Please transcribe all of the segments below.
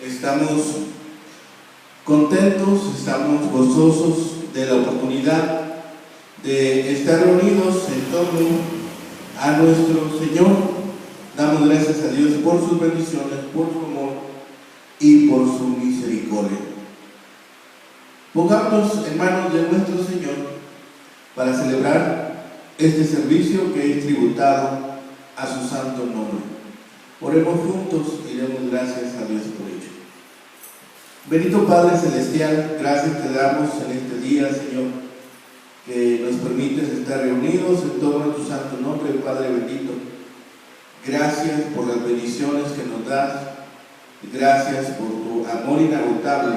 Estamos contentos, estamos gozosos de la oportunidad de estar reunidos en torno a nuestro Señor. Damos gracias a Dios por sus bendiciones, por su amor y por su misericordia. Pongámonos en manos de nuestro Señor para celebrar este servicio que es tributado a su santo nombre. Oremos juntos y demos gracias a Dios por ello. Bendito Padre Celestial, gracias te damos en este día, Señor, que nos permites estar reunidos en torno a tu santo nombre, Padre bendito. Gracias por las bendiciones que nos das, gracias por tu amor inagotable,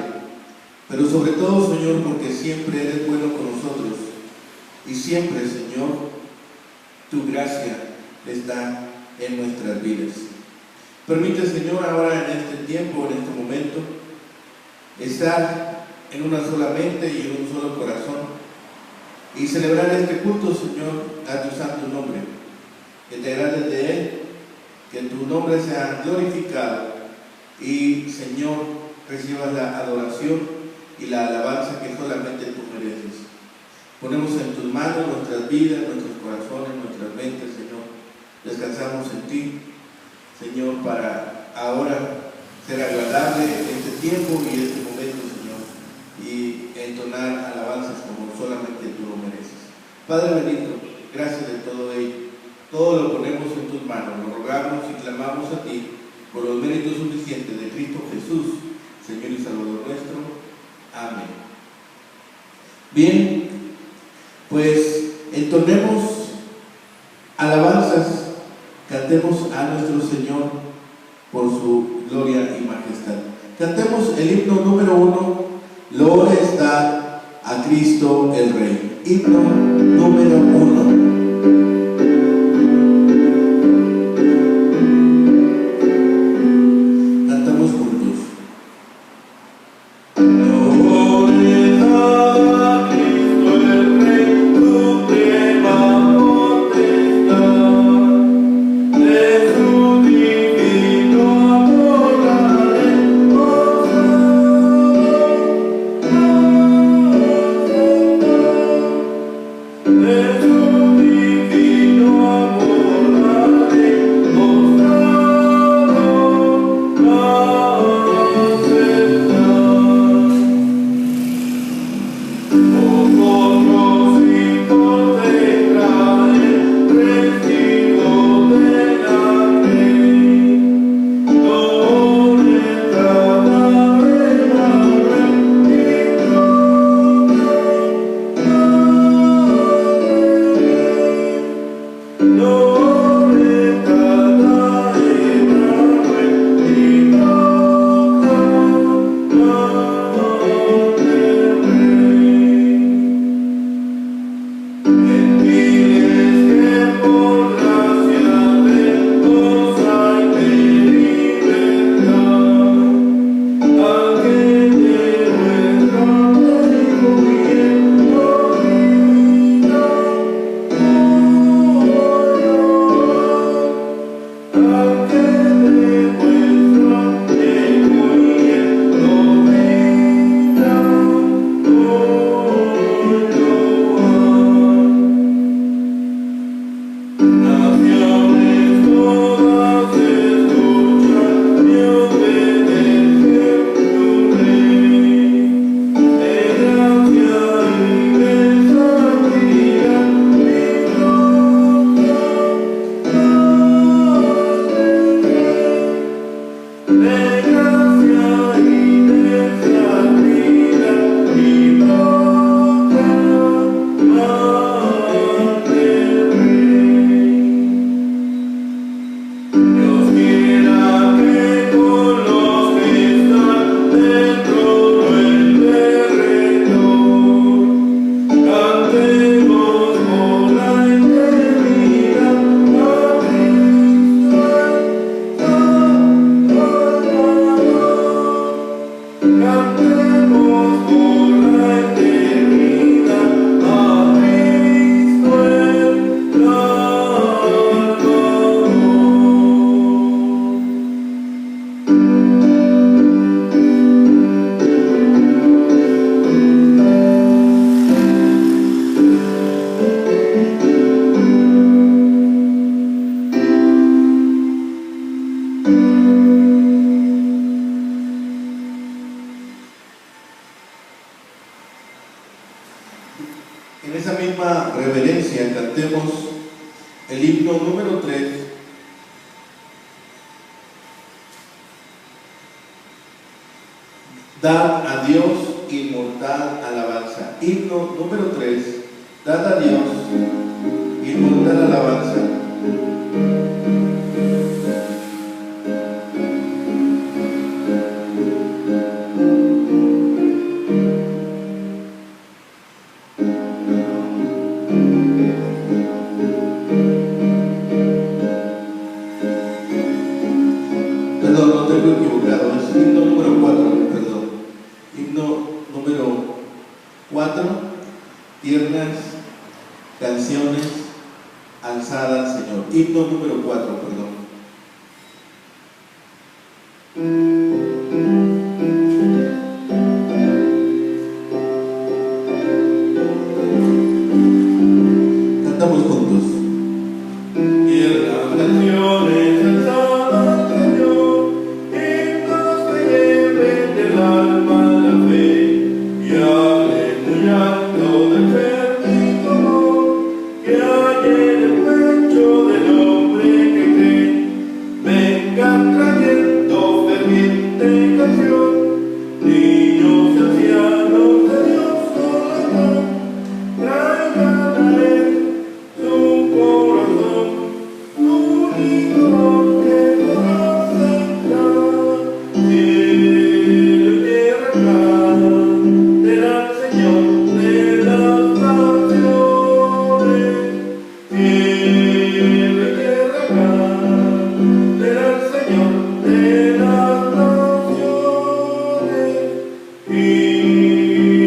pero sobre todo, Señor, porque siempre eres bueno con nosotros y siempre, Señor, tu gracia está en nuestras vidas. Permite, Señor, ahora en este tiempo, en este momento, estar en una sola mente y en un solo corazón y celebrar este culto, Señor, a tu santo nombre. Que te agrades de él, que tu nombre sea glorificado y, Señor, recibas la adoración y la alabanza que solamente tú mereces. Ponemos en tus manos nuestras vidas, nuestros corazones, nuestras mentes, Señor. Descansamos en ti, Señor, para ahora ser agradable este tiempo y este momento, Señor, y entonar alabanzas como solamente tú lo mereces. Padre bendito, gracias de todo ello. Todo lo ponemos en tus manos, lo rogamos y clamamos a ti por los méritos suficientes de Cristo Jesús, Señor y Salvador nuestro. Amén. Bien, pues entonemos alabanzas, cantemos a nuestro Señor por su gloria y majestad. Cantemos el himno número 1, Loor está a Cristo el Rey. Himno número 1. De tu divino En esa misma reverencia cantemos el himno número 3. Dad a Dios inmortal alabanza. Himno número 3. Dad a Dios inmortal alabanza. Perdón, no tengo equivocado, es himno número 4, perdón. Himno número 4, tiernas canciones alzadas al Señor. Himno número 4, perdón. Cantamos juntos. Tiernas canciones alzadas al Señor, himnos que lleven del alma la fe, y hablen muy alto del perdido amor que hay en el pecho del hombre que cree. Vengan trayendo ferviente canción, niños y ancianos de Dios con traigan a él su corazón, único que podrá aceptar. Cielo y tierra canten al Señor de las naciones. Cielo y tierra canten al Señor de las naciones. Y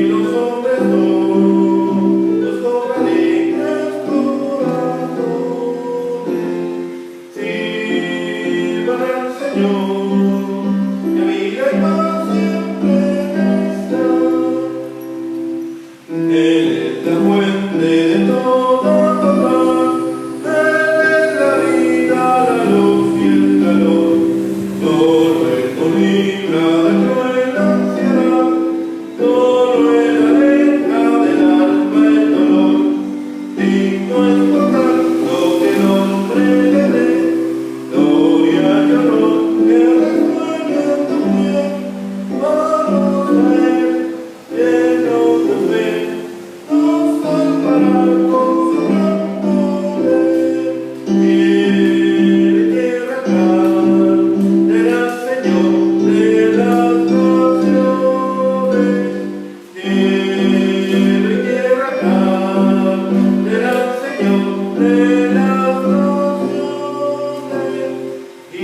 los hombres todos con alegres corazones sirvan al Señor, que vida y paz siempre está. Él es la fuente de toda paz, Él es la vida, la luz y el calor. Solo Él nos libra de cruel ansiedad, solo Él aleja del alma el dolor. Digno es por tanto que el hombre le dé gloria y honor, que resuene en tu pie. Vamos a Él, llenos de fe, nos salvará con su gran poder. Cielo y tierra canten al Señor de las naciones. Cielo y tierra canten al Señor de las naciones. Y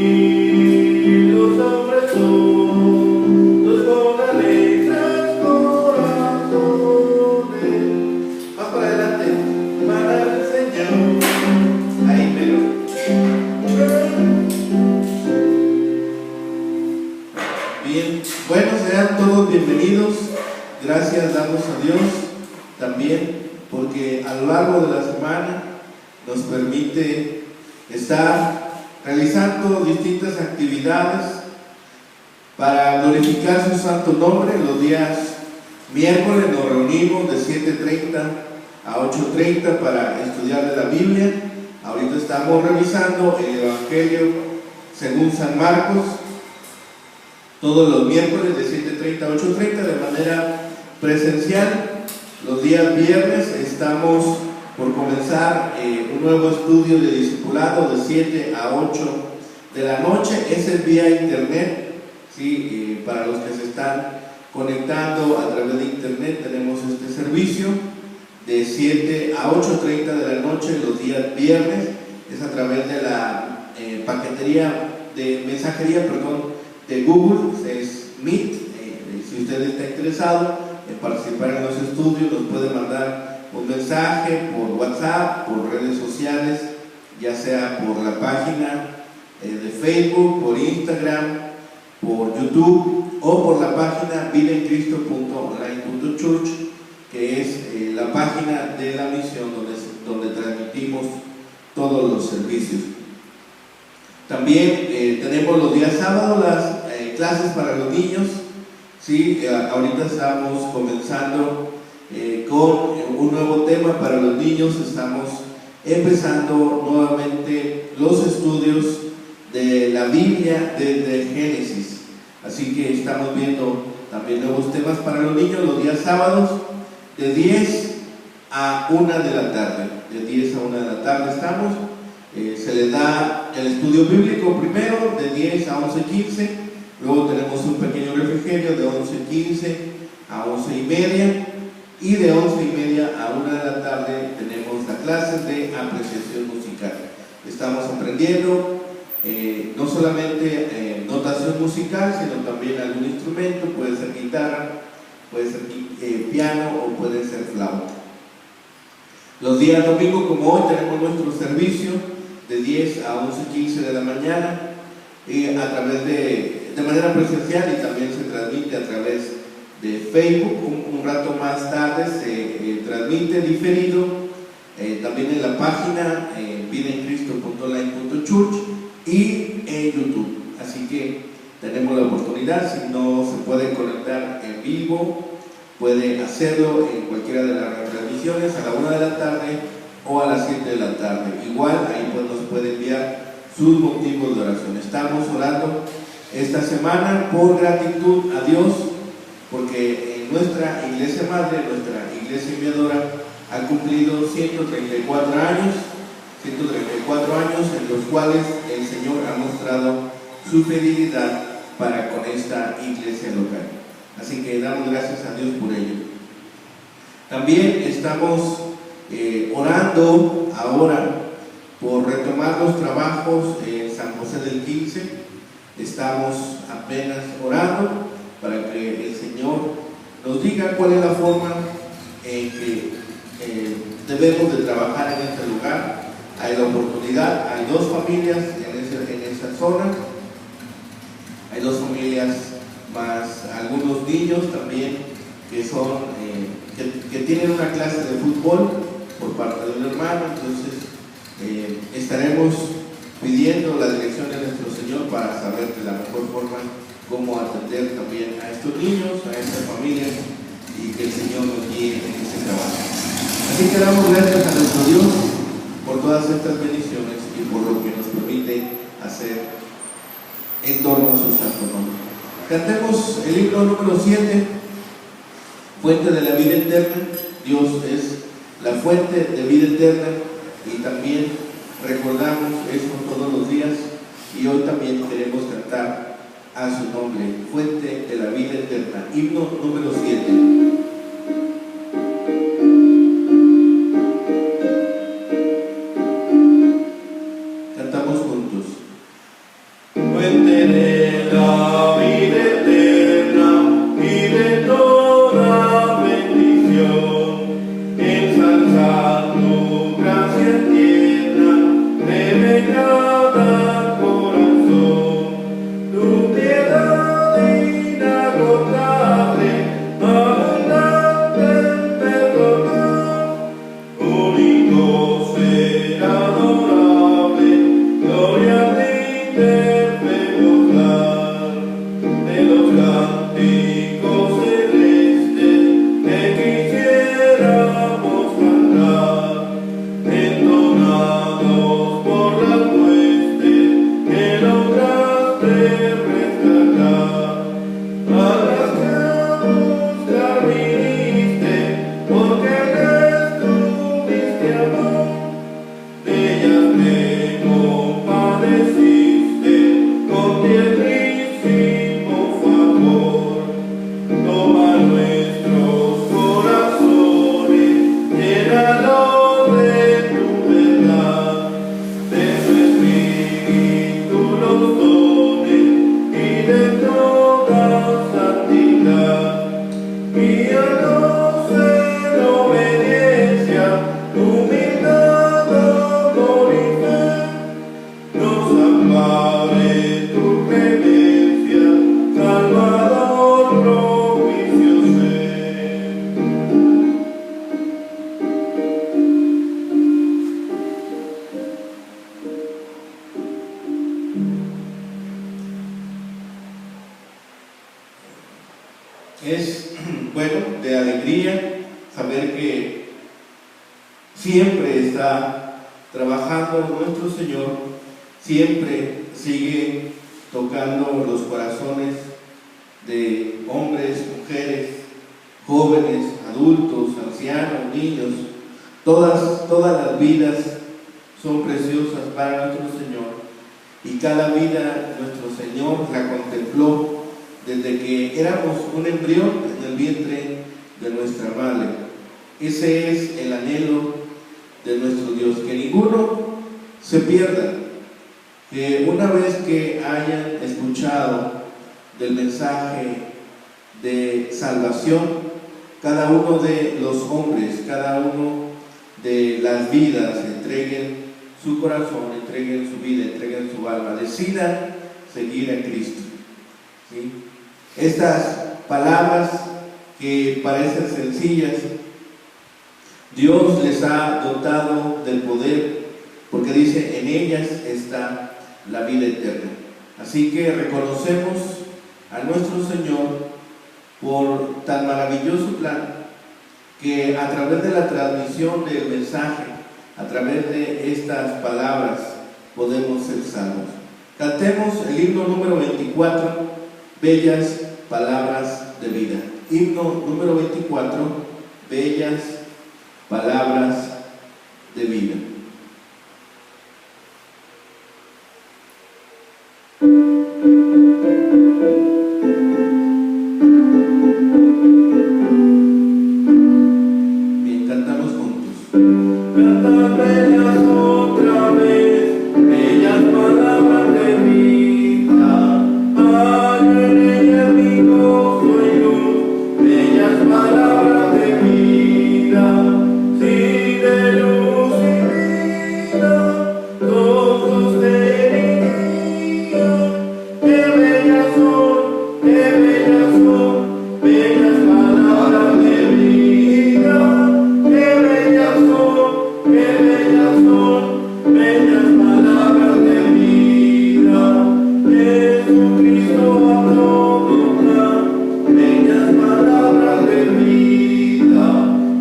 los hombres todos con alegres corazones. Más para adelante, para el Señor. Ahí, pero. Bien, bueno, sean todos bienvenidos. Gracias damos a Dios también porque a lo largo de la semana nos permite estar realizando distintas actividades para glorificar su santo nombre. Los días miércoles nos reunimos de 7:30 a 8:30 para estudiar de la Biblia. Ahorita estamos revisando el Evangelio según San Marcos, todos los miércoles de 7:30 a 8:30 de manera presencial. Los días viernes estamos por comenzar un nuevo estudio de discipulado de 7 a 8 de la noche. Es vía internet, ¿sí? Para los que se están conectando a través de internet, tenemos este servicio de 7 a 8:30 de la noche los días viernes. Es a través de la mensajería de Google, es Meet. Si usted está interesado en participar en los estudios, nos puede mandar un mensaje por WhatsApp, por redes sociales, ya sea por la página de Facebook, por Instagram, por YouTube o por la página vidaencristo.online.church, que es la página de la misión donde transmitimos todos los servicios. También tenemos los días sábados las clases para los niños, ¿sí? Ahorita estamos comenzando con un nuevo tema para los niños. Estamos empezando nuevamente los estudios de la Biblia desde Génesis, así que estamos viendo también nuevos temas para los niños los días sábados de 10 a 1 de la tarde. De 10 a 1 de la tarde estamos. Se les da el estudio bíblico primero de 10 a 11:15, luego tenemos un pequeño refrigerio de 11:15 a 11:30, y de 11:30 a 1 de la tarde tenemos la clase de apreciación musical. Estamos aprendiendo no solamente notación musical, sino también algún instrumento. Puede ser guitarra, puede ser piano o puede ser flauta. Los días domingos, como hoy, tenemos nuestro servicio de 10 a 11:15 de la mañana, a través de manera presencial, y también se transmite a través de Facebook. Un rato más tarde se transmite diferido también en la página vidaencristo.online.church y en YouTube. Así que tenemos la oportunidad, si no se puede conectar en vivo, puede hacerlo en cualquiera de las retransmisiones a la 1 de la tarde o a las 7 de la tarde. Igual ahí pues nos puede enviar sus motivos de oración. Estamos orando esta semana por gratitud a Dios, porque nuestra iglesia madre, nuestra iglesia enviadora, ha cumplido 134 años en los cuales el Señor ha mostrado su fidelidad para con esta iglesia local. Así que damos gracias a Dios por ello. También estamos orando ahora por retomar los trabajos en San José del 15. Estamos apenas orando para que el Señor nos diga cuál es la forma en que debemos de trabajar en este lugar. Hay la oportunidad, hay 2 familias en esa zona, hay 2 familias más algunos niños también que son que tienen una clase de fútbol por parte de un hermano. Entonces estaremos pidiendo la dirección de nuestro Señor para saber de la mejor forma cómo atender también a estos niños, a estas familias, y que el Señor nos guíe en ese trabajo. Así que damos gracias a nuestro Dios por todas estas bendiciones y por lo que nos permite hacer en torno a su santo nombre. Cantemos el himno número 7, Fuente de la vida eterna. Dios es la fuente de vida eterna, y también recordamos eso todos los días, y hoy también queremos cantar a su nombre, Fuente de la vida eterna. Himno número 7. Es bueno, de alegría saber que siempre está trabajando nuestro Señor, siempre sigue tocando los corazones de hombres, mujeres, jóvenes, adultos, ancianos, niños. Todas las vidas son preciosas para nuestro Señor, y cada vida nuestro Señor la contempló desde que éramos un embrión en el vientre de nuestra madre. Ese es el anhelo de nuestro Dios, que ninguno se pierda, que una vez que hayan escuchado del mensaje de salvación, cada uno de los hombres, cada uno de las vidas entreguen su corazón, entreguen su vida, entreguen su alma, decidan seguir a Cristo, ¿sí? Estas palabras que parecen sencillas, Dios les ha dotado del poder, porque dice, en ellas está la vida eterna. Así que reconocemos a nuestro Señor por tan maravilloso plan, que a través de la transmisión del mensaje, a través de estas palabras, podemos ser salvos. Cantemos el himno número 24, Bellas Palabras de Vida. Himno número 24, Bellas Palabras de Vida. Bien, cantamos juntos. Cantar bellas otra vez, bellas palabras de vida. Ay, en ella mi gozo y luz, bellas palabras de vida. Sí, de luz y vida, todos sostenidos. Qué bellas son, bellas palabras de vida. Qué bellas son, bellas palabras de vida. Jesucristo habló con bellas palabras de vida.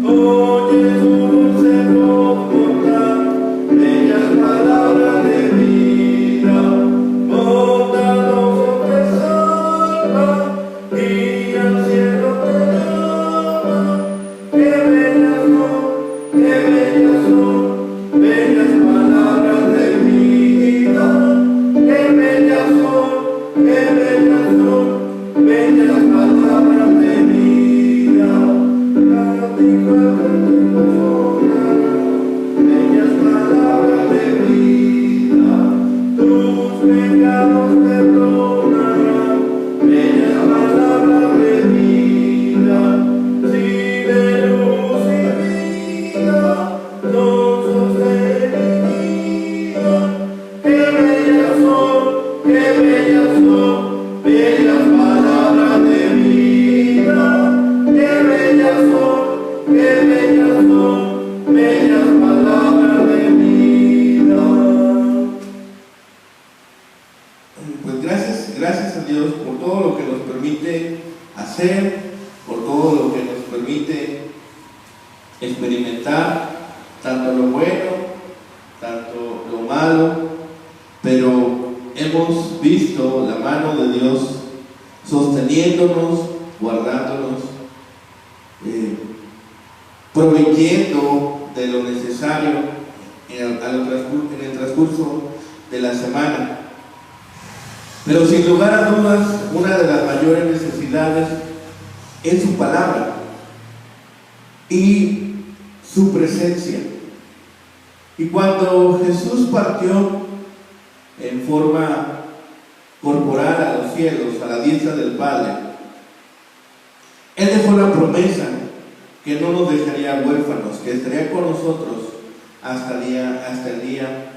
Oye su dulce voz con bellas palabras de vida. Bondadoso te salva y al cielo te llama. Qué bellas son, bellas palabras de vida. Qué bellas son, bellas palabras de vida. Cántico bellas palabras de vida. Tus pecados perdonarán, bellas palabras de vida. Sí, de luz y vida, son sostenidos. Qué bellas son, bellas palabras de vida. Qué bellas son, bellas palabras de vida. Pues gracias a Dios por todo lo que nos permite hacer, por todo lo que nos permite experimentar, tanto lo bueno, tanto lo malo, pero hemos visto la mano de Dios sosteniéndonos, guardándonos, proveyendo de lo necesario en el transcurso de la semana. Pero sin lugar a dudas, una de las mayores necesidades es su palabra y su presencia. Y cuando Jesús partió en forma corporal a los cielos, a la diestra del Padre, Él dejó la promesa que no nos dejaría huérfanos, que estaría con nosotros hasta el día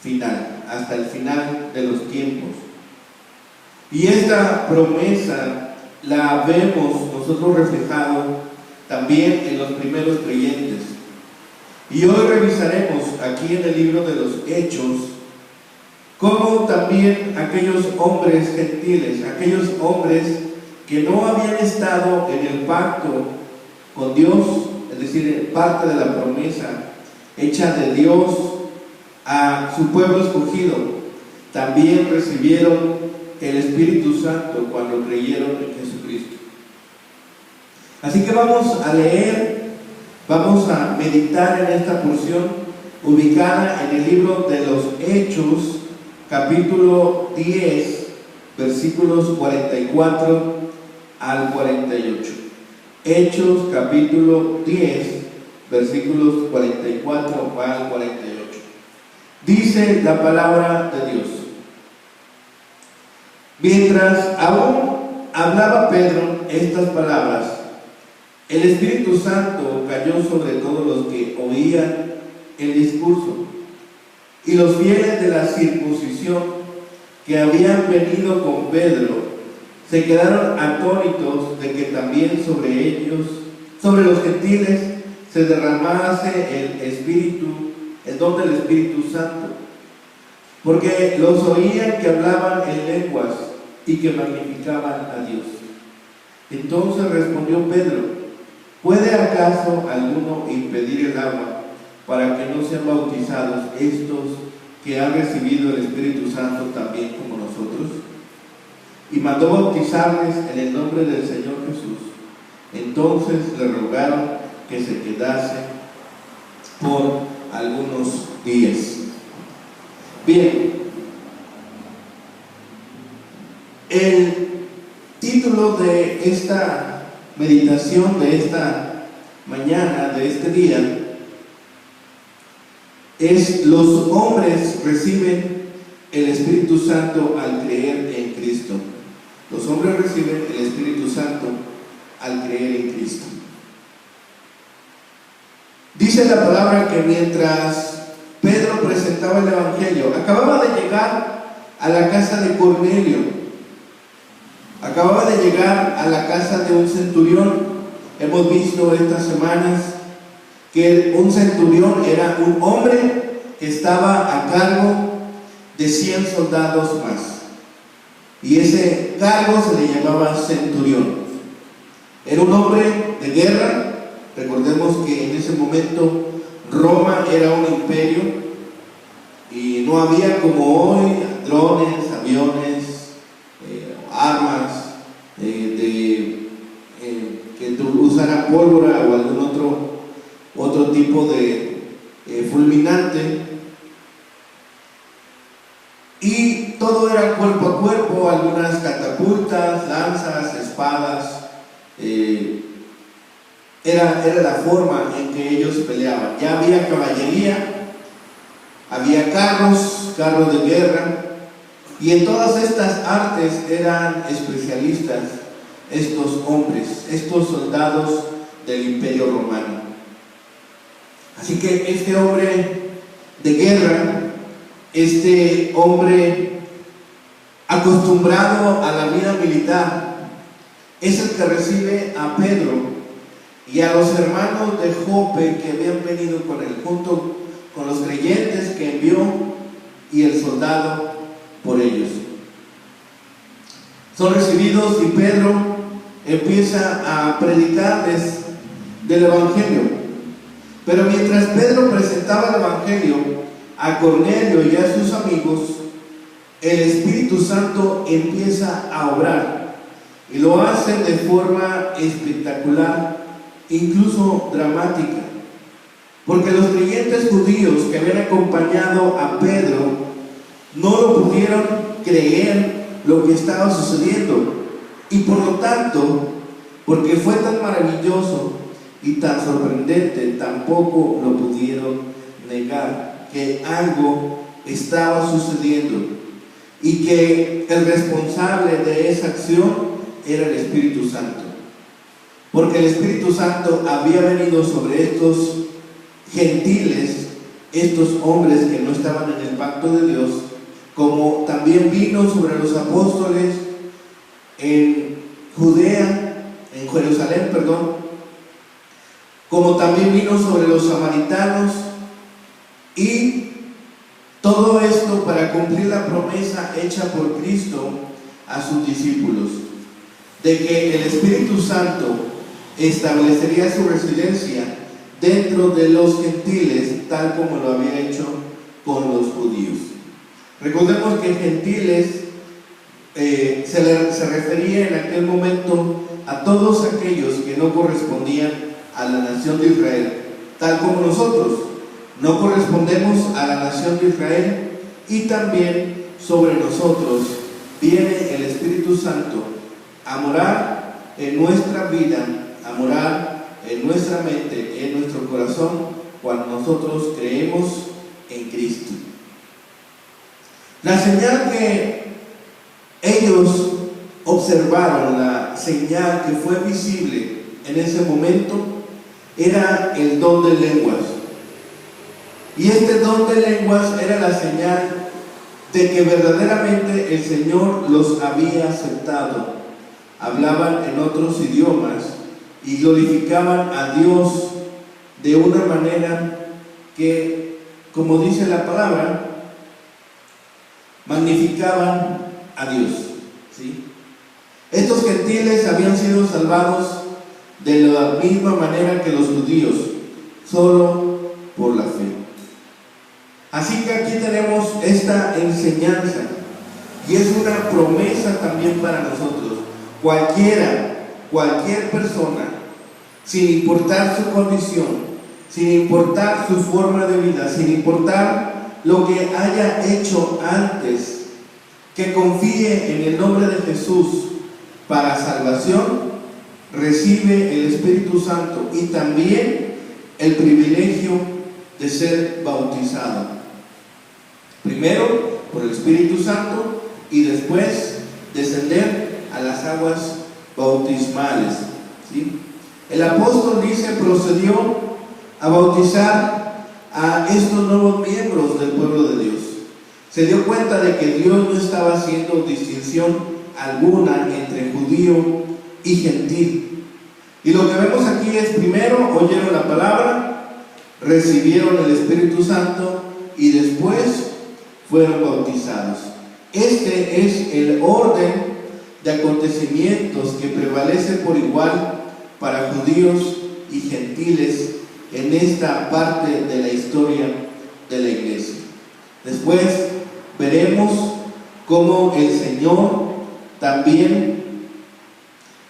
final, hasta el final de los tiempos. Y esta promesa la vemos nosotros reflejado también en los primeros creyentes. Y hoy revisaremos aquí en el libro de los Hechos cómo también aquellos hombres gentiles, aquellos hombres que no habían estado en el pacto con Dios, es decir, parte de la promesa hecha de Dios a su pueblo escogido, también recibieron el Espíritu Santo cuando creyeron en Jesucristo. Así que vamos a leer, vamos a meditar en esta porción ubicada en el libro de los Hechos, capítulo 10, versículos 44 al 48. Hechos, capítulo 10, versículos 44 al 48. Dice la palabra de Dios: mientras aún hablaba Pedro estas palabras, el Espíritu Santo cayó sobre todos los que oían el discurso, y los fieles de la circuncisión que habían venido con Pedro se quedaron atónitos de que también sobre ellos, sobre los gentiles, se derramase el don del Espíritu Santo, porque los oían que hablaban en lenguas y que magnificaban a Dios. Entonces respondió Pedro: ¿puede acaso alguno impedir el agua para que no sean bautizados estos que han recibido el Espíritu Santo también como nosotros? Y mandó bautizarles en el nombre del Señor Jesús. Entonces le rogaron que se quedase por algunos días. Bien, el título de esta meditación, de esta mañana, de este día, es: los hombres reciben el Espíritu Santo al creer en Cristo. Los hombres reciben el Espíritu Santo al creer en Cristo. Dice la palabra que mientras Pedro presentaba el Evangelio, acababa de llegar a la casa de Cornelio, acababa de llegar a la casa de un centurión. Hemos visto estas semanas que un centurión era un hombre que estaba a cargo de 100 soldados más, y ese cargo se le llamaba centurión. Era un hombre de guerra. Recordemos que en ese momento Roma era un imperio y no había como hoy drones, aviones, armas que usaran pólvora o algún otro tipo de fulminante. Y todo era cuerpo a cuerpo, algunas catapultas, lanzas, espadas. Era la forma en que ellos peleaban. Ya había caballería, había carros de guerra, y en todas estas artes eran especialistas estos hombres, estos soldados del Imperio Romano. Así que este hombre de guerra, este hombre acostumbrado a la vida militar, es el que recibe a Pedro y a los hermanos de Jope que habían venido con él, junto con los creyentes que envió y el soldado por ellos. Son recibidos y Pedro empieza a predicarles del Evangelio. Pero mientras Pedro presentaba el Evangelio a Cornelio y a sus amigos, el Espíritu Santo empieza a obrar, y lo hace de forma espectacular, incluso dramática, porque los creyentes judíos que habían acompañado a Pedro no lo pudieron creer lo que estaba sucediendo, y por lo tanto, porque fue tan maravilloso y tan sorprendente, tampoco lo pudieron negar que algo estaba sucediendo y que el responsable de esa acción era el Espíritu Santo, porque el Espíritu Santo había venido sobre estos gentiles, estos hombres que no estaban en el pacto de Dios, como también vino sobre los apóstoles en Jerusalén, como también vino sobre los samaritanos, y todo esto para cumplir la promesa hecha por Cristo a sus discípulos, de que el Espíritu Santo establecería su residencia dentro de los gentiles, tal como lo había hecho con los judíos. Recordemos que gentiles se refería en aquel momento a todos aquellos que no correspondían a la nación de Israel, tal como nosotros no correspondemos a la nación de Israel, y también sobre nosotros viene el Espíritu Santo a morar en nuestra vida, a morar en nuestra mente, en nuestro corazón, cuando nosotros creemos en Cristo. La señal que ellos observaron, la señal que fue visible en ese momento, era el don de lenguas. Y este don de lenguas era la señal de que verdaderamente el Señor los había aceptado. Hablaban en otros idiomas y glorificaban a Dios de una manera que, como dice la palabra, magnificaban a Dios, ¿sí? Estos gentiles habían sido salvados de la misma manera que los judíos, solo por la fe. Así que aquí tenemos esta enseñanza, y es una promesa también para nosotros. Cualquier persona, sin importar su condición, sin importar su forma de vida, sin importar lo que haya hecho antes, que confíe en el nombre de Jesús para salvación, recibe el Espíritu Santo y también el privilegio de ser bautizado. Primero por el Espíritu Santo y después descender a las aguas bautismales, ¿sí? El apóstol dice, procedió a bautizar a estos nuevos miembros del pueblo de Dios. Se dio cuenta de que Dios no estaba haciendo distinción alguna entre judío y gentil. Y lo que vemos aquí es, primero oyeron la palabra, recibieron el Espíritu Santo y después fueron bautizados. Este es el orden de acontecimientos que prevalece por igual para judíos y gentiles en esta parte de la historia de la iglesia. Después veremos cómo el Señor también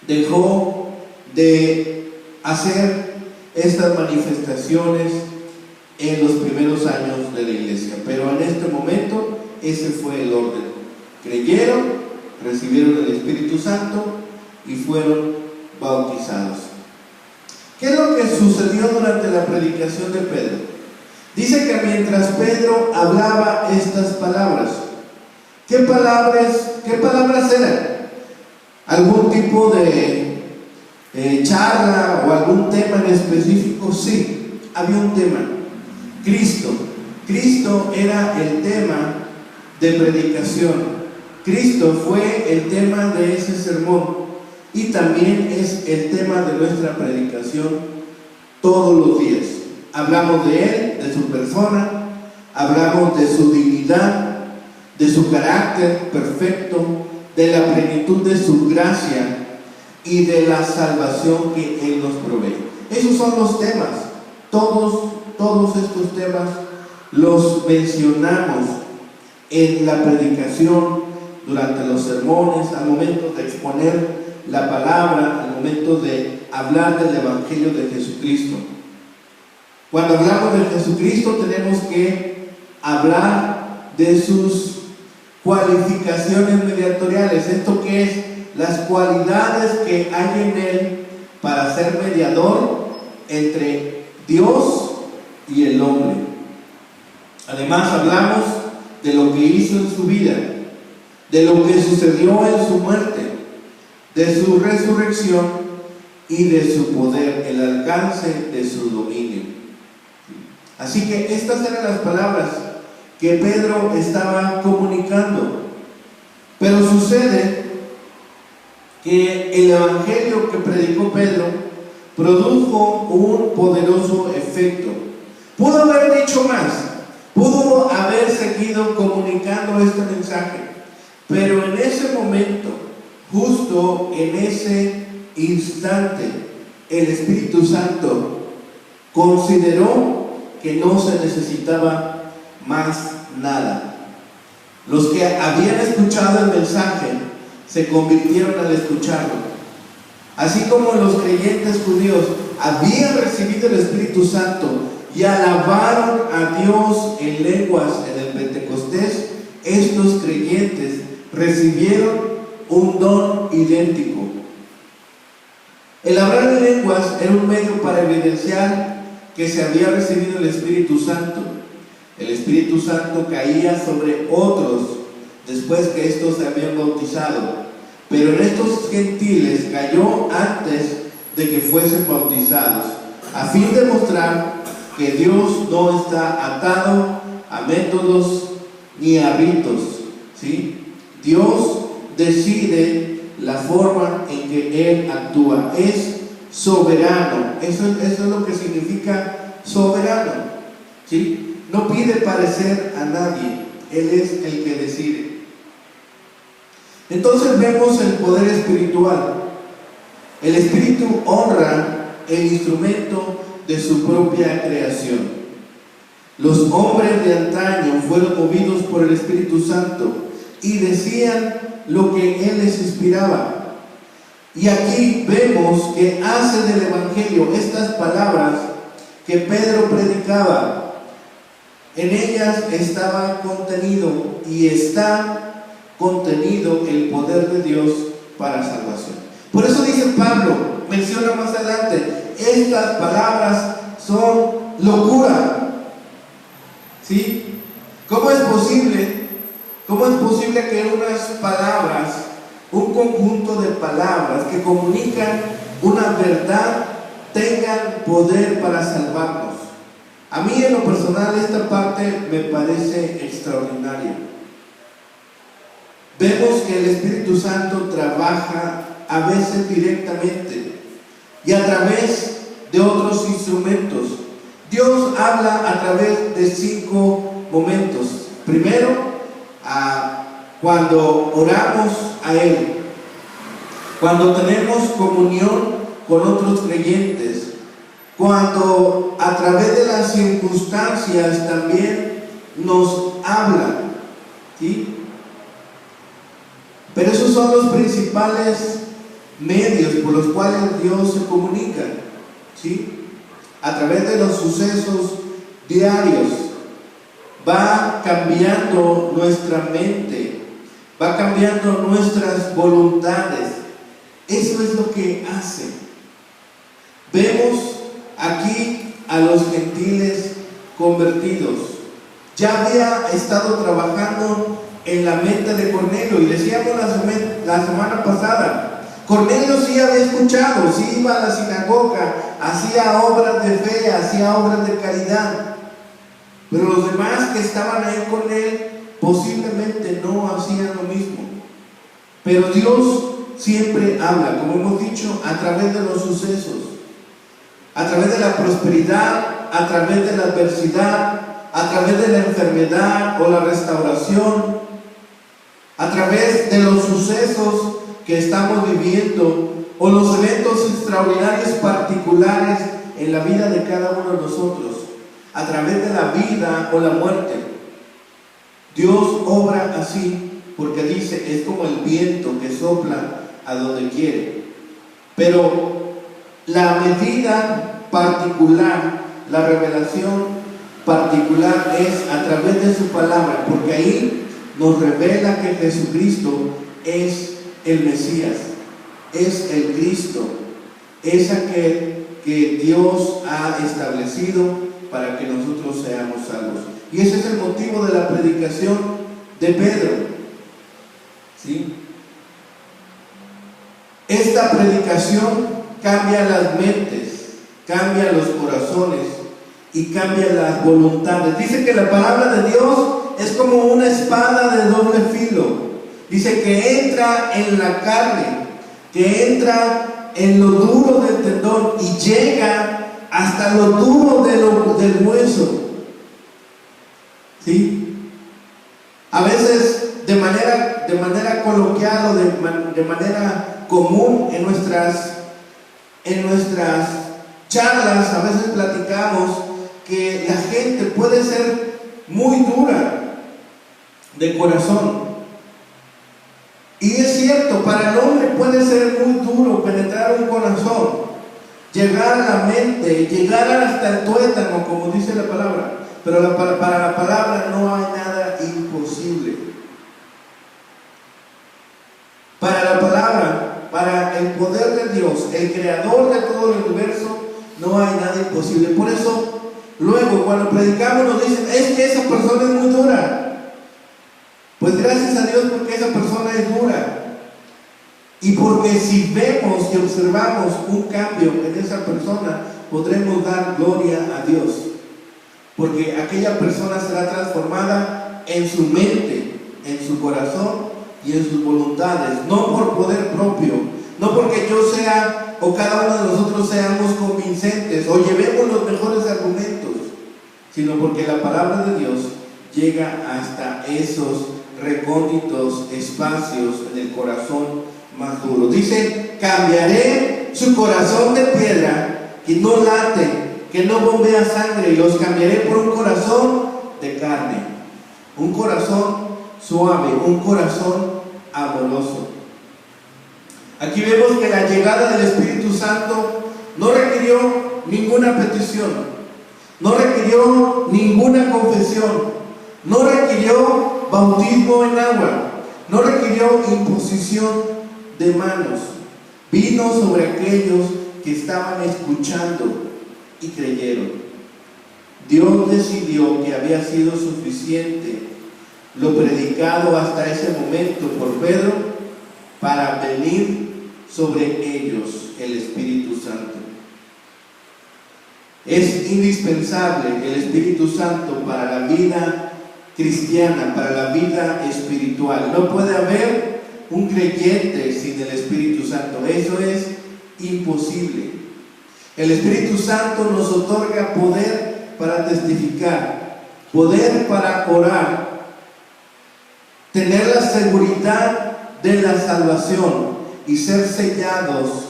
dejó de hacer estas manifestaciones en los primeros años de la iglesia, pero en este momento ese fue el orden. Creyeron, recibieron el Espíritu Santo y fueron bautizados. ¿Qué es lo que sucedió durante la predicación de Pedro? Dice que mientras Pedro hablaba estas palabras, ¿qué palabras eran? ¿Algún tipo de charla o algún tema en específico? Sí, había un tema. Cristo era el tema de predicación. Cristo fue el tema de ese sermón y también es el tema de nuestra predicación todos los días. Hablamos de Él, de su persona, hablamos de su dignidad, de su carácter perfecto, de la plenitud de su gracia y de la salvación que Él nos provee. Esos son los temas. Todos estos temas los mencionamos en la predicación, durante los sermones, al momento de exponer la palabra, al momento de hablar del Evangelio de Jesucristo. Cuando hablamos de Jesucristo tenemos que hablar de sus cualificaciones mediatoriales. ¿Esto qué es? Las cualidades que hay en Él para ser mediador entre Dios y el hombre. Además hablamos de lo que hizo en su vida, de lo que sucedió en su muerte, de su resurrección y de su poder, el alcance de su dominio. Así que estas eran las palabras que Pedro estaba comunicando. Pero sucede que el evangelio que predicó Pedro produjo un poderoso efecto. Pudo haber dicho más, pudo haber seguido comunicando este mensaje, pero en ese momento, justo en ese instante, el Espíritu Santo consideró que no se necesitaba más nada. Los que habían escuchado el mensaje se convirtieron al escucharlo. Así como los creyentes judíos habían recibido el Espíritu Santo y alabaron a Dios en lenguas en el Pentecostés, estos creyentes recibieron un don idéntico. El hablar en lenguas era un medio para evidenciar que se había recibido el Espíritu Santo. El Espíritu Santo caía sobre otros después que estos se habían bautizado, pero en estos gentiles cayó antes de que fuesen bautizados, a fin de mostrar que Dios no está atado a métodos ni a ritos, ¿sí? Dios decide la forma en que Él actúa, es soberano. Eso es lo que significa soberano, ¿sí? No pide parecer a nadie, Él es el que decide. Entonces vemos el poder espiritual. El Espíritu honra el instrumento de su propia creación. Los hombres de antaño fueron movidos por el Espíritu Santo y decían lo que Él les inspiraba. Y aquí vemos que hace del Evangelio estas palabras que Pedro predicaba. En ellas estaba contenido y está contenido el poder de Dios para salvación. Por eso dice Pablo, menciona más adelante, estas palabras son locura. ¿Sí? ¿Cómo es posible que unas palabras, un conjunto de palabras que comunican una verdad, tengan poder para salvarnos? A mí en lo personal esta parte me parece extraordinaria. Vemos que el Espíritu Santo trabaja a veces directamente y a través de otros instrumentos. Dios habla a través de 5 momentos. Primero, cuando oramos a Él, cuando tenemos comunión con otros creyentes, cuando a través de las circunstancias también nos habla, ¿sí? Pero esos son los principales medios por los cuales Dios se comunica, ¿sí? A través de los sucesos diarios. Va cambiando nuestra mente, va cambiando nuestras voluntades. Eso es lo que hace. Vemos aquí a los gentiles convertidos. Ya había estado trabajando en la mente de Cornelio, y decíamos la semana pasada, Cornelio sí había escuchado, sí iba a la sinagoga, hacía obras de fe, hacía obras de caridad, pero los demás que estaban ahí con él posiblemente no hacían lo mismo. Pero Dios siempre habla, como hemos dicho, a través de los sucesos, a través de la prosperidad, a través de la adversidad, a través de la enfermedad o la restauración, a través de los sucesos que estamos viviendo o los eventos extraordinarios particulares en la vida de cada uno de nosotros, a través de la vida o la muerte. Dios obra así porque dice, es como el viento que sopla a donde quiere. Pero la medida particular, la revelación particular es a través de su palabra, porque ahí nos revela que Jesucristo es el Mesías, es el Cristo, es aquel que Dios ha establecido para que nosotros seamos salvos. Y ese es el motivo de la predicación de Pedro, ¿sí? Esta predicación cambia las mentes, cambia los corazones y cambia las voluntades. Dice que la palabra de Dios es como una espada de doble filo. Dice que entra en la carne, que entra en lo duro del tendón y llega hasta lo duro del hueso. ¿Sí? A veces de manera coloquial o de manera común en nuestras charlas, a veces platicamos que la gente puede ser muy dura de corazón. Y es cierto, para el hombre puede ser muy duro penetrar un corazón, llegar a la mente, llegar hasta el tuétano, como dice la palabra. Pero para la palabra no hay nada imposible. Para la palabra, para el poder de Dios, el creador de todo el universo, no hay nada imposible. Por eso, luego cuando predicamos nos dicen, es que esa persona es muy dura. Pues gracias a Dios porque esa persona es dura. Y porque si vemos y observamos un cambio en esa persona, podremos dar gloria a Dios. Porque aquella persona será transformada en su mente, en su corazón y en sus voluntades, no por poder propio, no porque yo sea o cada uno de nosotros seamos convincentes o llevemos los mejores argumentos, sino porque la palabra de Dios llega hasta esos recónditos espacios en el corazón más duro. Dice, cambiaré su corazón de piedra que no late, que no bombea sangre, y los cambiaré por un corazón de carne, un corazón suave, un corazón amoroso. Aquí vemos que la llegada del Espíritu Santo no requirió ninguna petición, no requirió ninguna confesión, no requirió bautismo en agua, no requirió imposición de manos. Vino sobre aquellos que estaban escuchando y creyeron. Dios decidió que había sido suficiente lo predicado hasta ese momento por Pedro para venir sobre ellos el Espíritu Santo. Es indispensable el Espíritu Santo para la vida cristiana, para la vida espiritual. No puede haber un creyente sin el Espíritu Santo. Eso es imposible. El Espíritu Santo nos otorga poder para testificar, poder para orar, tener la seguridad de la salvación y ser sellados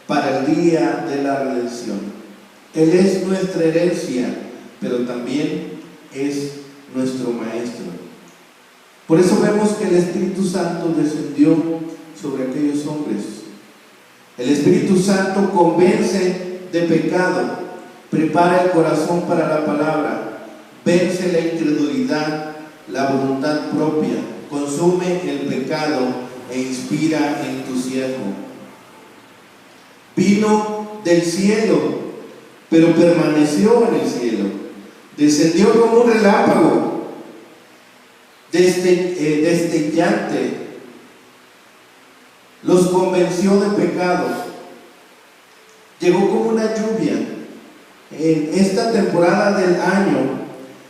para el día de la redención. Él es nuestra herencia, pero también es nuestro maestro. Por eso vemos que el Espíritu Santo descendió sobre aquellos hombres. El Espíritu Santo convence de pecado, prepara el corazón para la palabra, vence la incredulidad, la voluntad propia, consume el pecado e inspira entusiasmo. Vino del cielo, pero permaneció en el cielo. Descendió como un relámpago, destellante. Los convenció de pecado. Llegó como una lluvia. En esta temporada del año,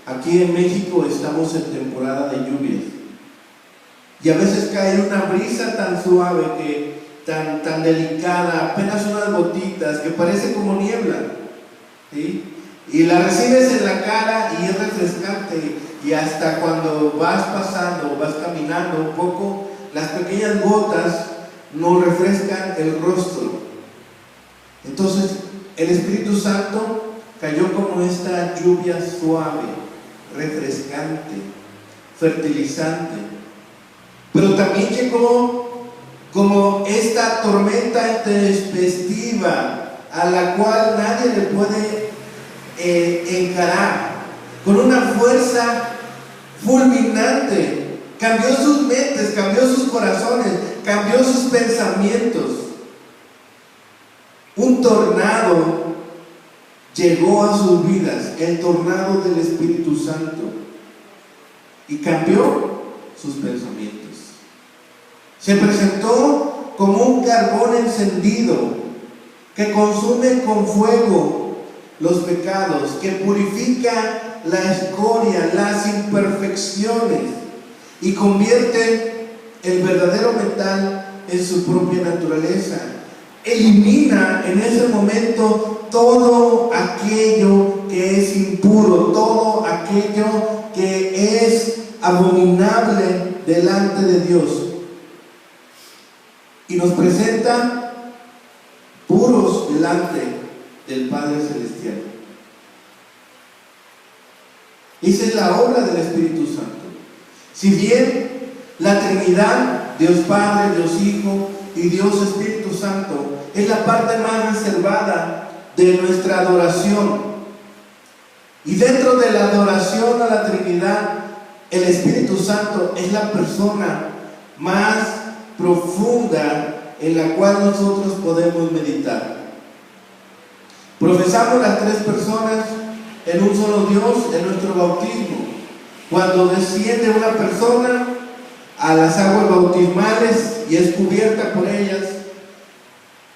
aquí en México estamos en temporada de lluvias. Y a veces cae una brisa tan suave, tan delicada, apenas unas gotitas, que parece como niebla, ¿sí? Y la recibes en la cara y es refrescante. Y hasta cuando vas pasando, vas caminando un poco, las pequeñas gotas nos refrescan el rostro. Entonces, el Espíritu Santo cayó como esta lluvia suave, refrescante, fertilizante. Pero también llegó como esta tormenta intempestiva a la cual nadie le puede encarar, con una fuerza fulminante. Cambió sus mentes, cambió sus corazones, cambió sus pensamientos. Un tornado llegó a sus vidas, el tornado del Espíritu Santo, y cambió sus pensamientos. Se presentó como un carbón encendido que consume con fuego los pecados, que purifica la escoria, las imperfecciones, y convierte el verdadero metal en su propia naturaleza. Elimina en ese momento todo aquello que es impuro, todo aquello que es abominable delante de Dios, y nos presenta puros delante del Padre Celestial. Esa es la obra del Espíritu Santo. Si bien la Trinidad, Dios Padre, Dios Hijo y Dios Espíritu Santo, es la parte más reservada de nuestra adoración, y dentro de la adoración a la Trinidad, el Espíritu Santo es la persona más profunda en la cual nosotros podemos meditar. Profesamos las tres personas en un solo Dios en nuestro bautismo. Cuando desciende una persona a las aguas bautismales y es cubierta por ellas,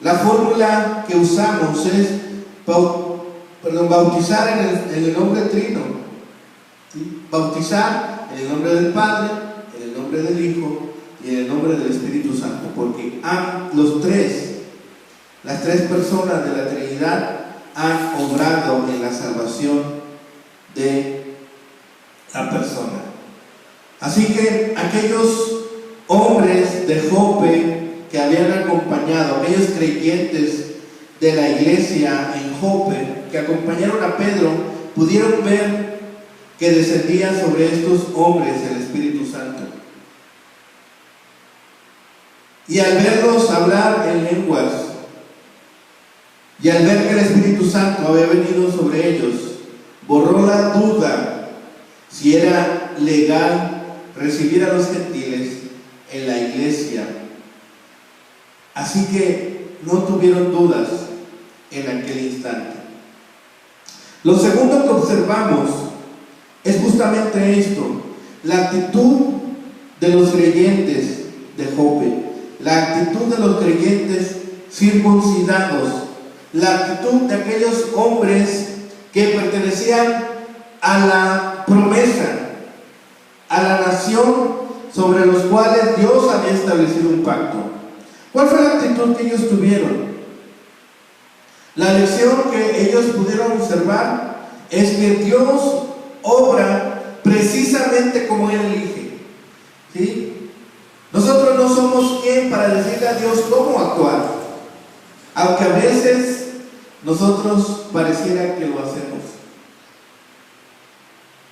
la fórmula que usamos es bautizar en el nombre trino, ¿sí? Bautizar en el nombre del Padre, en el nombre del Hijo y en el nombre del Espíritu Santo, porque las tres personas de la Trinidad han obrado en la salvación de la persona. Así que aquellos hombres de Jope que habían acompañado, aquellos creyentes de la iglesia en Jope que acompañaron a Pedro, pudieron ver que descendía sobre estos hombres el Espíritu Santo. Y al verlos hablar en lenguas, y al ver que el Espíritu Santo había venido sobre ellos, borró la duda si era legal recibir a los gentiles en la iglesia. Así que no tuvieron dudas en aquel instante. Lo segundo que observamos es justamente esto: la actitud de los creyentes de Jope, la actitud de los creyentes circuncidados, la actitud de aquellos hombres que pertenecían a la promesa, a la nación sobre los cuales Dios había establecido un pacto. ¿Cuál fue la actitud que ellos tuvieron? La lección que ellos pudieron observar es que Dios obra precisamente como Él elige, ¿sí? Nosotros no somos quien para decirle a Dios cómo actuar, aunque a veces nosotros pareciera que lo hacemos.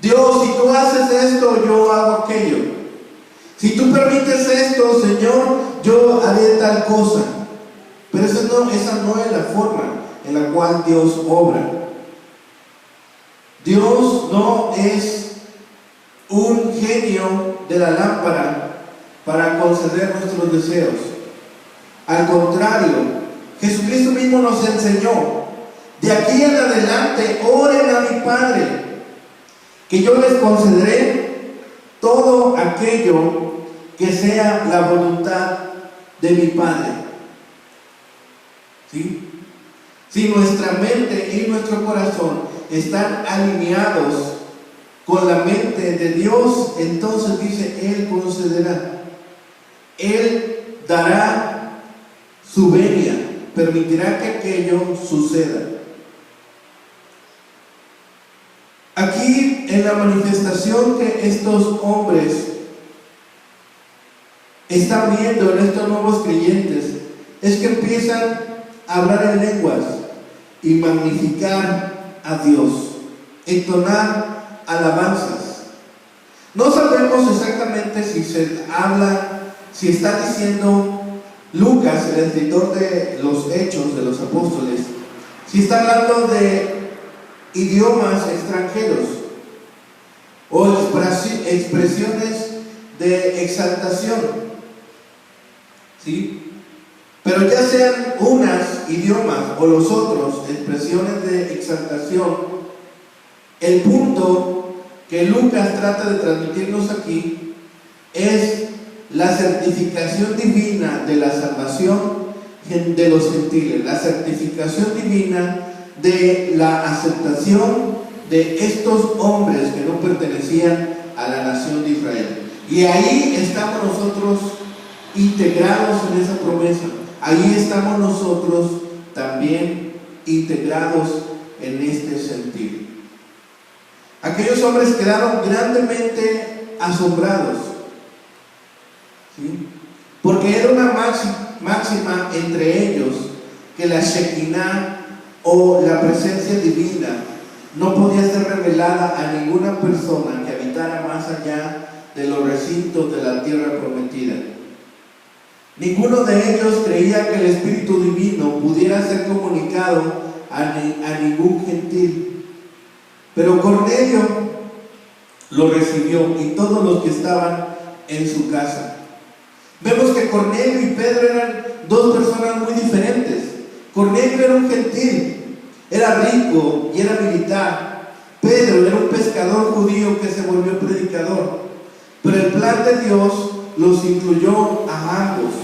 Dios, si tú haces esto, yo hago aquello. Si tú permites esto, Señor, yo haré tal cosa. Pero esa no es la forma en la cual Dios obra. Dios no es un genio de la lámpara para conceder nuestros deseos. Al contrario, Jesucristo mismo nos enseñó: de aquí en adelante oren a mi Padre, que yo les concederé todo aquello que sea la voluntad de mi Padre. ¿Sí? Si nuestra mente y nuestro corazón están alineados con la mente de Dios, entonces dice, Él concederá, Él dará su venia, permitirá que aquello suceda. Aquí en la manifestación que estos hombres están viendo en estos nuevos creyentes es que empiezan a hablar en lenguas y magnificar a Dios, entonar alabanzas. No sabemos exactamente si se habla, si está diciendo Lucas, el escritor de los Hechos de los Apóstoles, si está hablando de idiomas extranjeros o expresiones de exaltación, ¿sí? Pero ya sean unas idiomas o los otros expresiones de exaltación, el punto que Lucas trata de transmitirnos aquí es la certificación divina de la salvación de los gentiles, la certificación divina de la aceptación de estos hombres que no pertenecían a la nación de Israel. Y ahí estamos nosotros integrados en esa promesa. Ahí estamos nosotros también integrados en este sentido. Aquellos hombres quedaron grandemente asombrados, ¿sí? Porque era una máxima entre ellos que la Shekinah o la presencia divina no podía ser revelada a ninguna persona que habitara más allá de los recintos de la tierra prometida. Ninguno de ellos creía que el Espíritu Divino pudiera ser comunicado a ningún gentil. Pero Cornelio lo recibió y todos los que estaban en su casa. Vemos que Cornelio y Pedro eran dos personas muy diferentes. Cornelio era un gentil, era rico y era militar. Pedro era un pescador judío que se volvió predicador. Pero el plan de Dios los incluyó a ambos.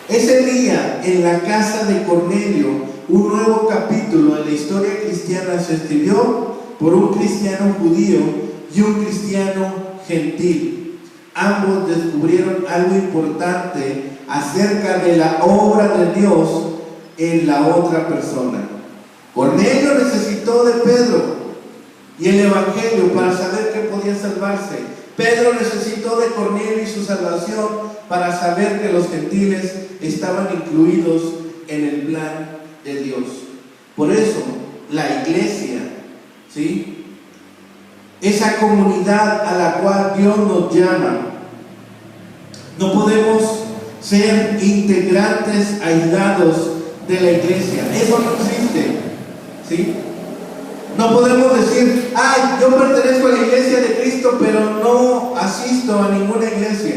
Ese día, en la casa de Cornelio, un nuevo capítulo en la historia cristiana se escribió por un cristiano judío y un cristiano gentil. Ambos descubrieron algo importante acerca de la obra de Dios en la otra persona. Cornelio necesitó de Pedro y el Evangelio para saber que podía salvarse. Pedro necesitó de Cornelio y su salvación para saber que los gentiles estaban incluidos en el plan de Dios. Por eso, la iglesia, ¿sí?, esa comunidad a la cual Dios nos llama, no podemos ser integrantes aislados de la iglesia. Eso no existe, ¿sí? No podemos decir, yo pertenezco a la iglesia de Cristo, pero no asisto a ninguna iglesia.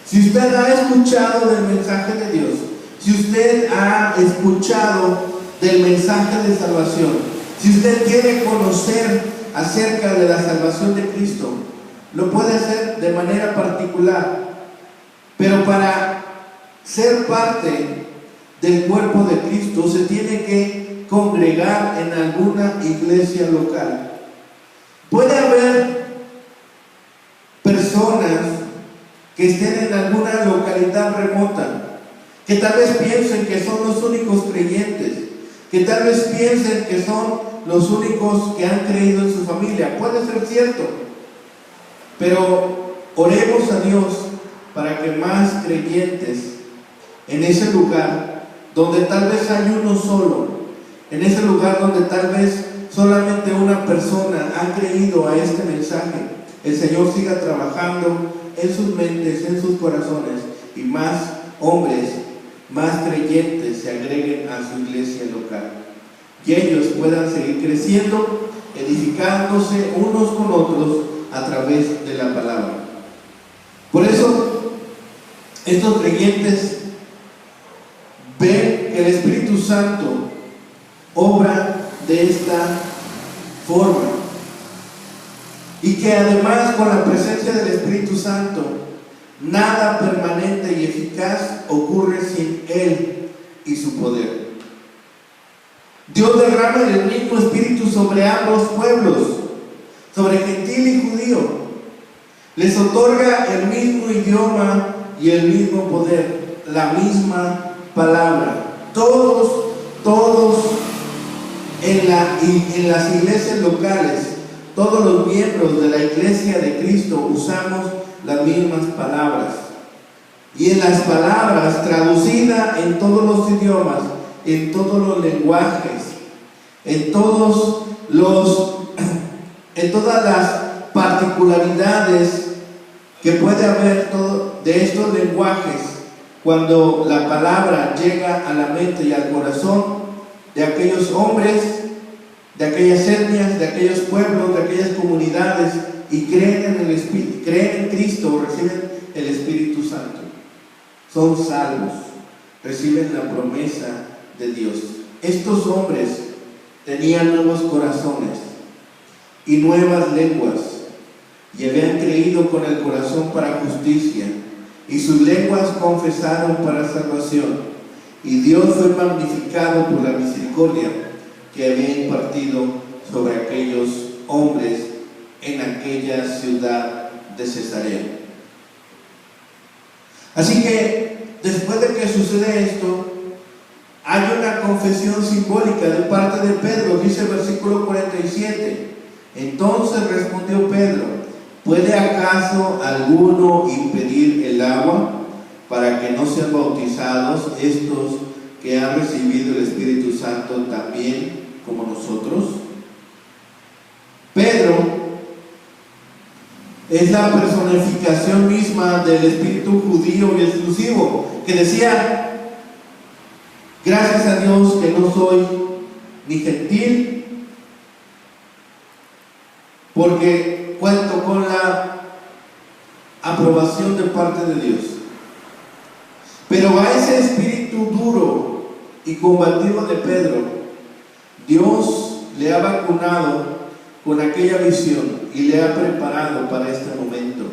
Si usted ha escuchado del mensaje de Dios, si usted ha escuchado del mensaje de salvación, si usted quiere conocer acerca de la salvación de Cristo, lo puede hacer de manera particular. Pero para ser parte del cuerpo de Cristo se tiene que congregar en alguna iglesia local. Puede haber personas que estén en alguna localidad remota, que tal vez piensen que son los únicos creyentes, que tal vez piensen que son los únicos que han creído en su familia. Puede ser cierto, pero oremos a Dios para que más creyentes en ese lugar donde tal vez hay uno solo, en ese lugar donde tal vez solamente una persona ha creído a este mensaje, el Señor siga trabajando en sus mentes, en sus corazones, y más hombres, más creyentes se agreguen a su iglesia local, y ellos puedan seguir creciendo, edificándose unos con otros a través de la palabra. Por eso, estos creyentes ven que el Espíritu Santo obra de esta forma, y que además con la presencia del Espíritu Santo nada permanente y eficaz ocurre sin Él y su poder. Dios derrama el mismo Espíritu sobre ambos pueblos, sobre gentil y judío. Les otorga el mismo idioma y el mismo poder, la misma palabra. Todos en las iglesias locales, todos los miembros de la iglesia de Cristo usamos las mismas palabras. Y en las palabras, traducidas en todos los idiomas, en todos los lenguajes, en todas las particularidades que puede haber de estos lenguajes, cuando la palabra llega a la mente y al corazón de aquellos hombres, de aquellas etnias, de aquellos pueblos, de aquellas comunidades, y creen en el Espíritu, creen en Cristo, reciben el Espíritu Santo, son salvos, reciben la promesa de Dios. Estos hombres tenían nuevos corazones y nuevas lenguas, y habían creído con el corazón para justicia, y sus lenguas confesaron para salvación. Y Dios fue magnificado por la misericordia que había impartido sobre aquellos hombres en aquella ciudad de Cesarea. Así que después de que sucede esto, hay una confesión simbólica de parte de Pedro. Dice el versículo 47: entonces respondió Pedro: ¿puede acaso alguno impedir el agua para que no sean bautizados estos que han recibido el Espíritu Santo también nosotros. Pedro es la personificación misma del espíritu judío y exclusivo, que decía: gracias a Dios que no soy ni gentil, porque cuento con la aprobación de parte de Dios. Pero a ese espíritu duro y combativo de Pedro, Dios le ha vacunado con aquella visión y le ha preparado para este momento,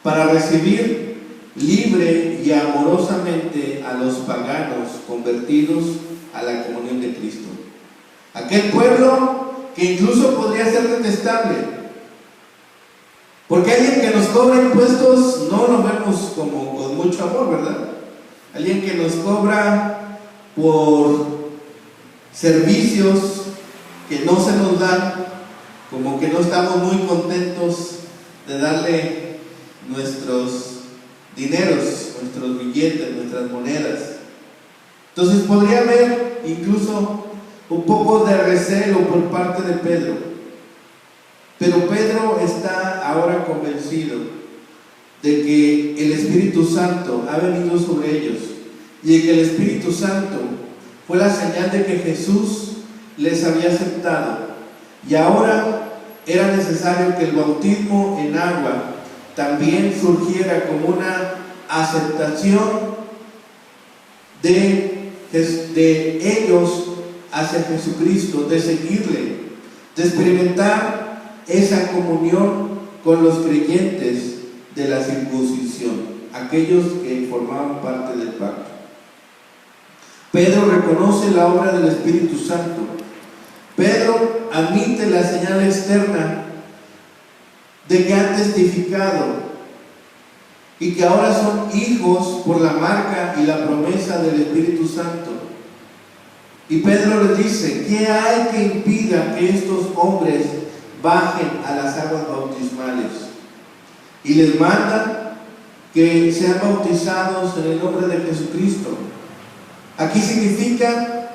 para recibir libre y amorosamente a los paganos convertidos a la comunión de Cristo. Aquel pueblo que incluso podría ser detestable, porque alguien que nos cobra impuestos no lo vemos como con mucho amor, ¿verdad? Alguien que nos cobra por servicios que no se nos dan, como que no estamos muy contentos de darle nuestros dineros, nuestros billetes, nuestras monedas. Entonces podría haber incluso un poco de recelo por parte de Pedro, pero Pedro está ahora convencido de que el Espíritu Santo ha venido sobre ellos y de que el Espíritu Santo fue la señal de que Jesús les había aceptado, y ahora era necesario que el bautismo en agua también surgiera como una aceptación de ellos hacia Jesucristo, de seguirle, de experimentar esa comunión con los creyentes de la circuncisión, aquellos que formaban parte del pacto. Pedro reconoce la obra del Espíritu Santo. Pedro admite la señal externa de que han testificado y que ahora son hijos por la marca y la promesa del Espíritu Santo. Y Pedro les dice: ¿qué hay que impida que estos hombres bajen a las aguas bautismales? Y les manda que sean bautizados en el nombre de Jesucristo. Aquí significa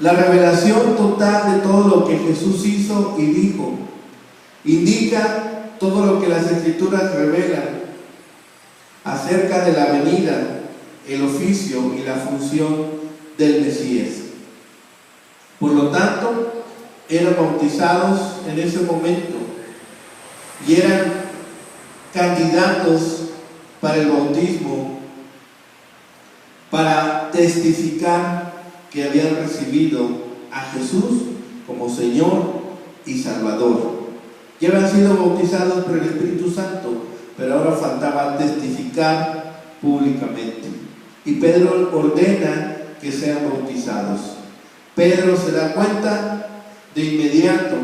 la revelación total de todo lo que Jesús hizo y dijo. Indica todo lo que las Escrituras revelan acerca de la venida, el oficio y la función del Mesías. Por lo tanto, eran bautizados en ese momento y eran candidatos para el bautismo, para testificar que habían recibido a Jesús como Señor y Salvador. Ya habían sido bautizados por el Espíritu Santo, pero ahora faltaba testificar públicamente. Y Pedro ordena que sean bautizados. Pedro se da cuenta de inmediato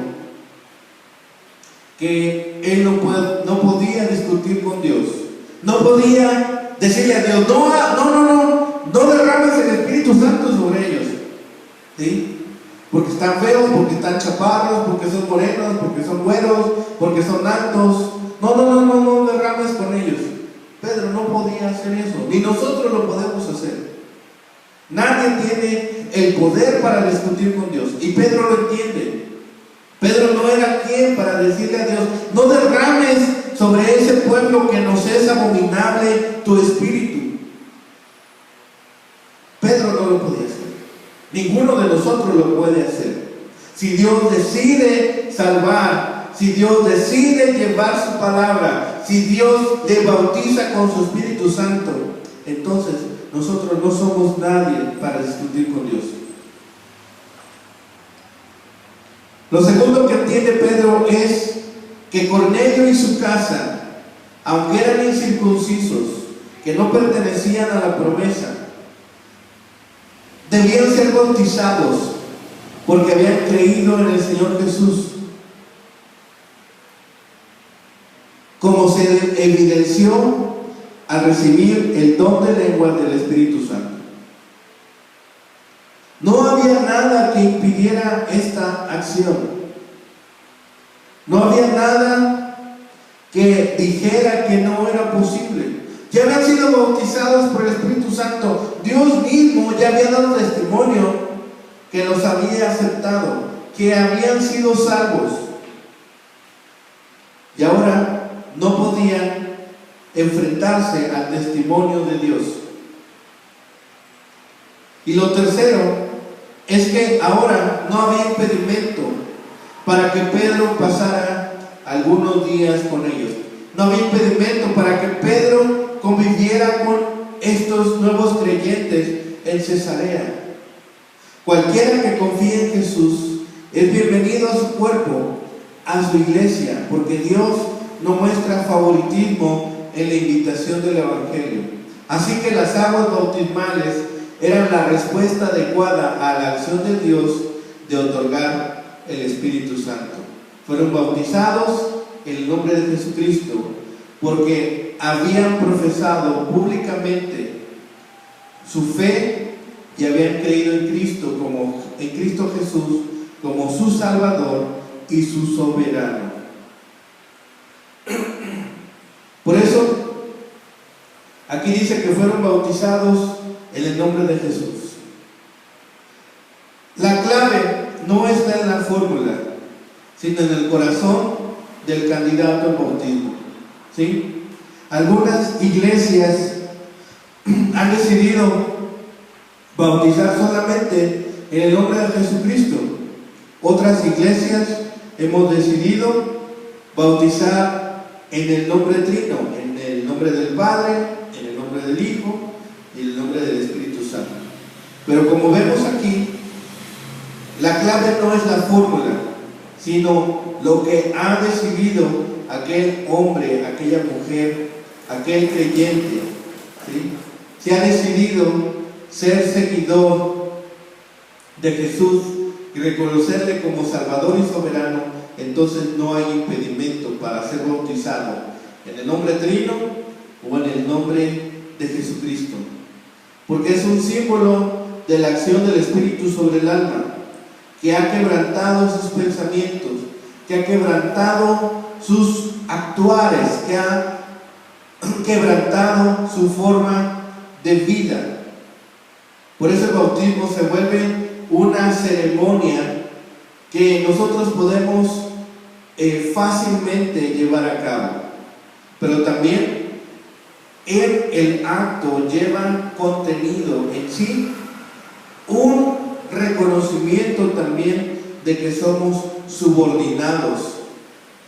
que él no podía discutir con Dios, no podía decirle a Dios: no derrames el Espíritu Santo sobre ellos, ¿sí? Porque están feos, porque están chaparros, porque son morenos, porque son güeros, porque son altos. No derrames con ellos. Pedro no podía hacer eso, ni nosotros lo podemos hacer. Nadie tiene el poder para discutir con Dios, y Pedro lo entiende. Pedro no era quien para decirle a Dios: no derrames sobre ese pueblo que nos es abominable tu espíritu. Pedro no lo podía hacer. Ninguno de nosotros lo puede hacer. Si Dios decide salvar, si Dios decide llevar su palabra, si Dios le bautiza con su Espíritu Santo, entonces nosotros no somos nadie para discutir con Dios. Lo segundo que entiende Pedro es que Cornelio y su casa, aunque eran incircuncisos, que no pertenecían a la promesa, debían ser bautizados porque habían creído en el Señor Jesús, como se evidenció al recibir el don de lenguas del Espíritu Santo. No había nada que impidiera esta acción. No había nada que dijera que no era posible. Ya habían sido bautizados por el Espíritu Santo. Dios mismo ya había dado testimonio que los había aceptado. que habían sido salvos y ahora no podían enfrentarse al testimonio de Dios. Y lo tercero es que ahora no había impedimento para que Pedro pasara algunos días con ellos. No había impedimento para que Pedro conviviera con estos nuevos creyentes en Cesarea. Cualquiera que confíe en Jesús es bienvenido a su cuerpo, a su iglesia, porque Dios no muestra favoritismo en la invitación del Evangelio. Así que las aguas bautismales eran la respuesta adecuada a la acción de Dios de otorgar el Espíritu Santo. Fueron bautizados en el nombre de Jesucristo porque habían profesado públicamente su fe y habían creído en Cristo Jesús como su Salvador y su soberano. Por eso aquí dice que fueron bautizados en el nombre de Jesús. La clave no está en la fórmula, sino en el corazón del candidato al bautismo. ¿Sí? Algunas iglesias han decidido bautizar solamente en el nombre de Jesucristo. Otras iglesias hemos decidido bautizar en el nombre trino, en el nombre del Padre, en el nombre del Hijo y en el nombre del Espíritu Santo. Pero como vemos aquí, la clave no es la fórmula, sino lo que ha decidido aquel hombre, aquella mujer, aquel creyente, ¿sí? Si ha decidido ser seguidor de Jesús y reconocerle como Salvador y soberano, entonces no hay impedimento para ser bautizado en el nombre trino o en el nombre de Jesucristo, porque es un símbolo de la acción del Espíritu sobre el alma, que ha quebrantado sus pensamientos, que ha quebrantado sus actuares, que ha quebrantado su forma de vida. Por eso el bautismo se vuelve una ceremonia que nosotros podemos fácilmente llevar a cabo, pero también el acto lleva contenido en sí, un reconocimiento también de que somos subordinados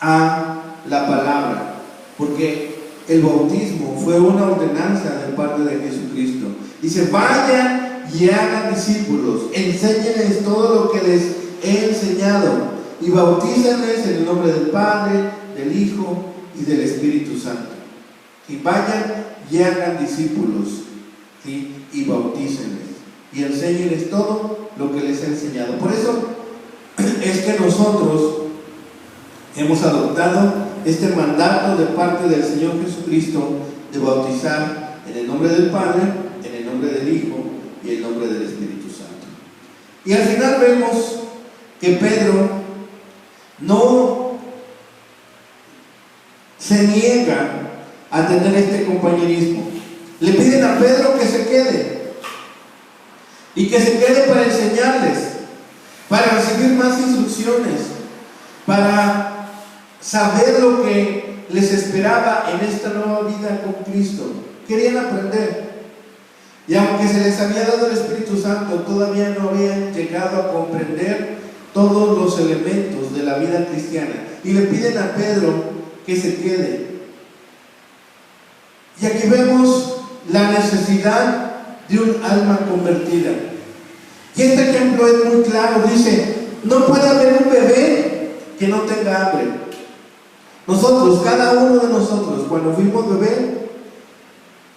a la palabra, porque el bautismo fue una ordenanza de parte de Jesucristo. Dice: vayan y hagan discípulos, enséñenles todo lo que les he enseñado y bautícenles en el nombre del Padre, del Hijo y del Espíritu Santo. Y vayan y hagan discípulos, ¿sí? Y bautícenles y enséñenles todo lo que les he enseñado. Por eso es que nosotros hemos adoptado este mandato de parte del Señor Jesucristo de bautizar en el nombre del Padre, en el nombre del Hijo y en el nombre del Espíritu Santo. Y al final vemos que Pedro no se niega a tener este compañerismo. Le piden a Pedro que se quede y que se quede para enseñarles, para recibir más instrucciones, para saber lo que les esperaba en esta nueva vida con Cristo. Querían aprender, y aunque se les había dado el Espíritu Santo, todavía no habían llegado a comprender todos los elementos de la vida cristiana, y le piden a Pedro que se quede. Y aquí vemos la necesidad de un alma convertida. Y este ejemplo es muy claro. Dice: no puede haber un bebé que no tenga hambre. Nosotros, cada uno de nosotros, cuando fuimos bebé,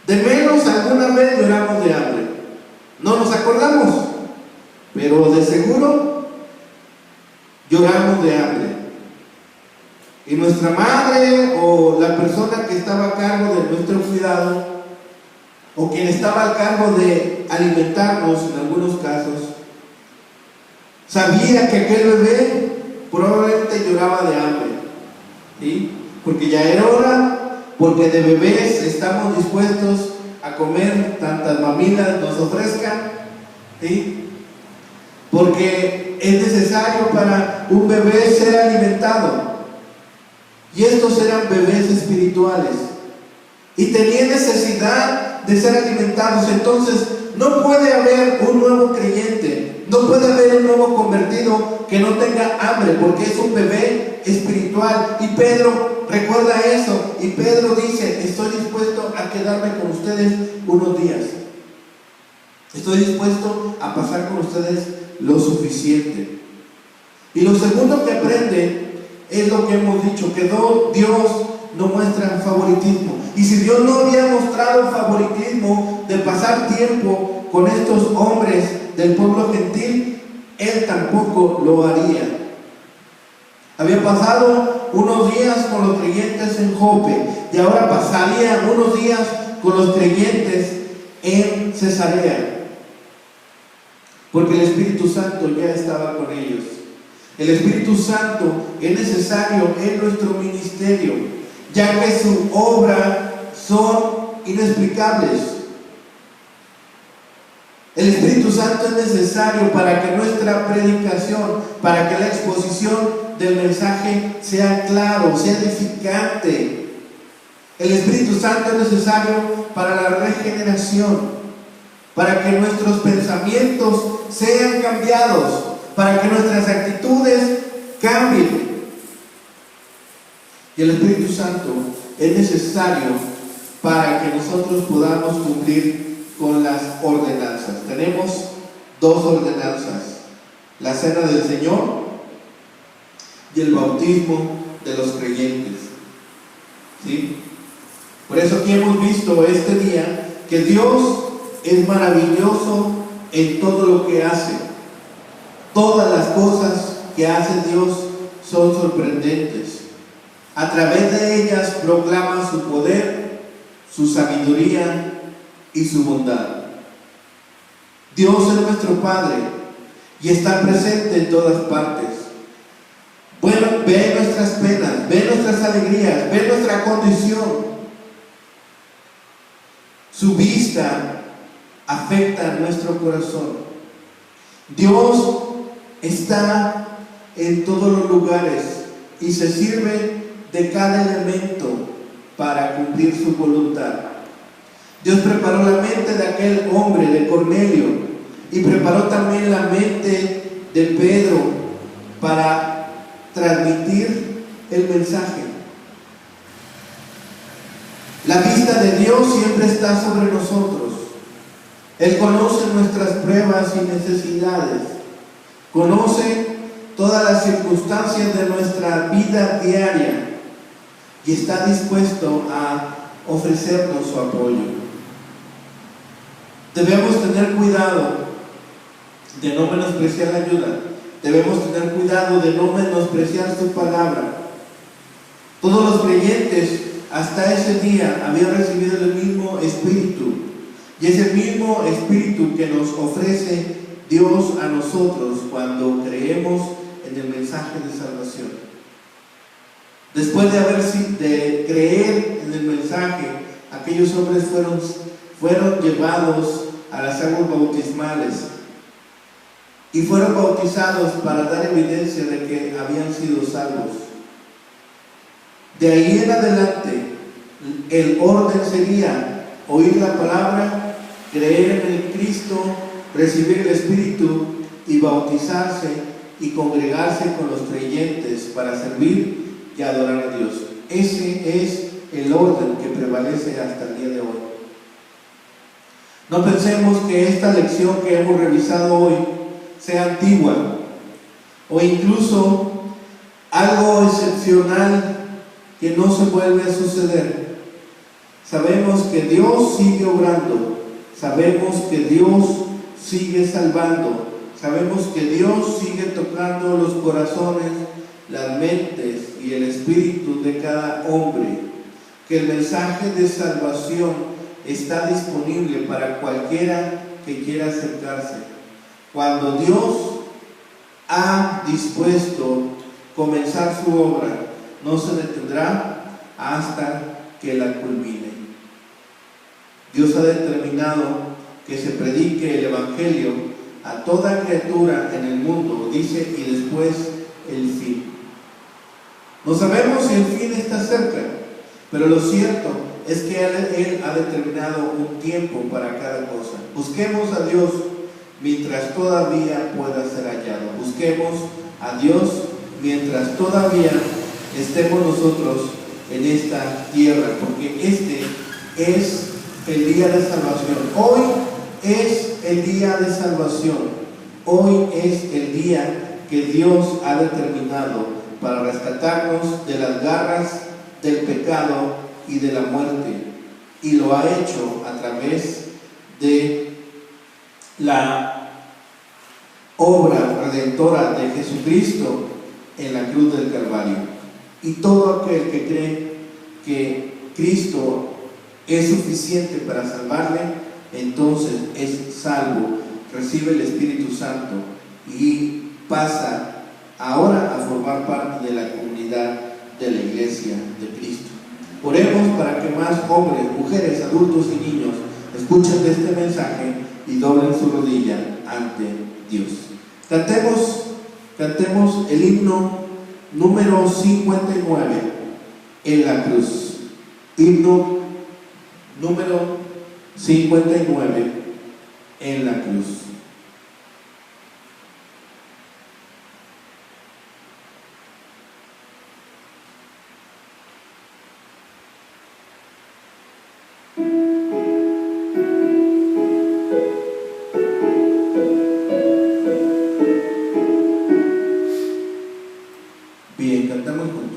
de menos alguna vez lloramos de hambre. No nos acordamos, pero de seguro lloramos de hambre. Y nuestra madre o la persona que estaba a cargo de nuestro cuidado, o quien estaba a cargo de alimentarnos en algunos casos, sabía que aquel bebé probablemente lloraba de hambre, ¿sí? Porque ya era hora, porque de bebés estamos dispuestos a comer tantas mamilas nos ofrezcan, ¿sí? porque es necesario para un bebé ser alimentado. Y estos eran bebés espirituales y tenían necesidad de ser alimentados. Entonces no puede haber un nuevo creyente, no puede haber un nuevo convertido que no tenga hambre, porque es un bebé espiritual. Y Pedro recuerda eso, y Pedro dice: estoy dispuesto a quedarme con ustedes unos días, estoy dispuesto a pasar con ustedes lo suficiente. Y lo segundo que aprende es lo que hemos dicho, que Dios no muestra favoritismo. Y si Dios no había mostrado favoritismo de pasar tiempo con estos hombres del pueblo gentil, Él tampoco lo haría. Había pasado unos días con los creyentes en Jope, y ahora pasaría unos días con los creyentes en Cesarea, porque el Espíritu Santo ya estaba con ellos. El Espíritu Santo es necesario en nuestro ministerio, ya que su obra son inexplicables. El Espíritu Santo es necesario para que nuestra predicación, para que la exposición del mensaje sea claro, sea edificante. El Espíritu Santo es necesario para la regeneración, para que nuestros pensamientos sean cambiados, para que nuestras actitudes cambien. Y el Espíritu Santo es necesario para que nosotros podamos cumplir con las ordenanzas. Tenemos dos ordenanzas: la cena del Señor y el bautismo de los creyentes. ¿Sí? Por eso aquí hemos visto este día que Dios es maravilloso en todo lo que hace. Todas las cosas que hace Dios son sorprendentes. A través de ellas proclama su poder, su sabiduría y su bondad. Dios es nuestro Padre y está presente en todas partes. Bueno, ve nuestras penas, ve nuestras alegrías, ve nuestra condición. Su vista afecta a nuestro corazón. Dios está en todos los lugares y se sirve de cada elemento para cumplir su voluntad. Dios preparó la mente de aquel hombre, de Cornelio, y preparó también la mente de Pedro para transmitir el mensaje. La vista de Dios siempre está sobre nosotros. Él conoce nuestras pruebas y necesidades, conoce todas las circunstancias de nuestra vida diaria y está dispuesto a ofrecernos su apoyo. Debemos tener cuidado de no menospreciar la ayuda. Debemos tener cuidado de no menospreciar su palabra. Todos los creyentes hasta ese día habían recibido el mismo Espíritu, y es el mismo Espíritu que nos ofrece Dios a nosotros cuando creemos en el mensaje de salvación. Después de creer en el mensaje, aquellos hombres fueron llevados a las aguas bautismales y fueron bautizados para dar evidencia de que habían sido salvos. De ahí en adelante, el orden sería oír la palabra, creer en el Cristo, recibir el Espíritu y bautizarse y congregarse con los creyentes para servir y adorar a Dios. Ese es el orden que prevalece hasta el día de hoy. No pensemos que esta lección que hemos revisado hoy sea antigua o incluso algo excepcional que no se vuelve a suceder. Sabemos que Dios sigue obrando, sabemos que Dios sigue salvando, sabemos que Dios sigue tocando los corazones, las mentes y el espíritu de cada hombre, que el mensaje de salvación está disponible para cualquiera que quiera acercarse. Cuando Dios ha dispuesto comenzar su obra, no se detendrá hasta que la culmine. Dios ha determinado que se predique el Evangelio a toda criatura en el mundo, dice, y después el fin. No sabemos si el fin está cerca, pero lo cierto es que Él ha determinado un tiempo para cada cosa. Busquemos a Dios mientras todavía pueda ser hallado. Busquemos a Dios mientras todavía estemos nosotros en esta tierra, porque este es el día de salvación. Hoy es el día de salvación. Hoy es el día que Dios ha determinado para rescatarnos de las garras del pecado y de la muerte, y lo ha hecho a través de la obra redentora de Jesucristo en la cruz del Calvario. Y todo aquel que cree que Cristo es suficiente para salvarle, entonces es salvo, recibe el Espíritu Santo y pasa ahora a formar parte de la comunidad de la iglesia de Cristo. Oremos para que más hombres, mujeres, adultos y niños escuchen de este mensaje y doblen su rodilla ante Dios. Cantemos el himno número 59, en la cruz. Himno número 59, en la cruz. Bien, cantamos juntos.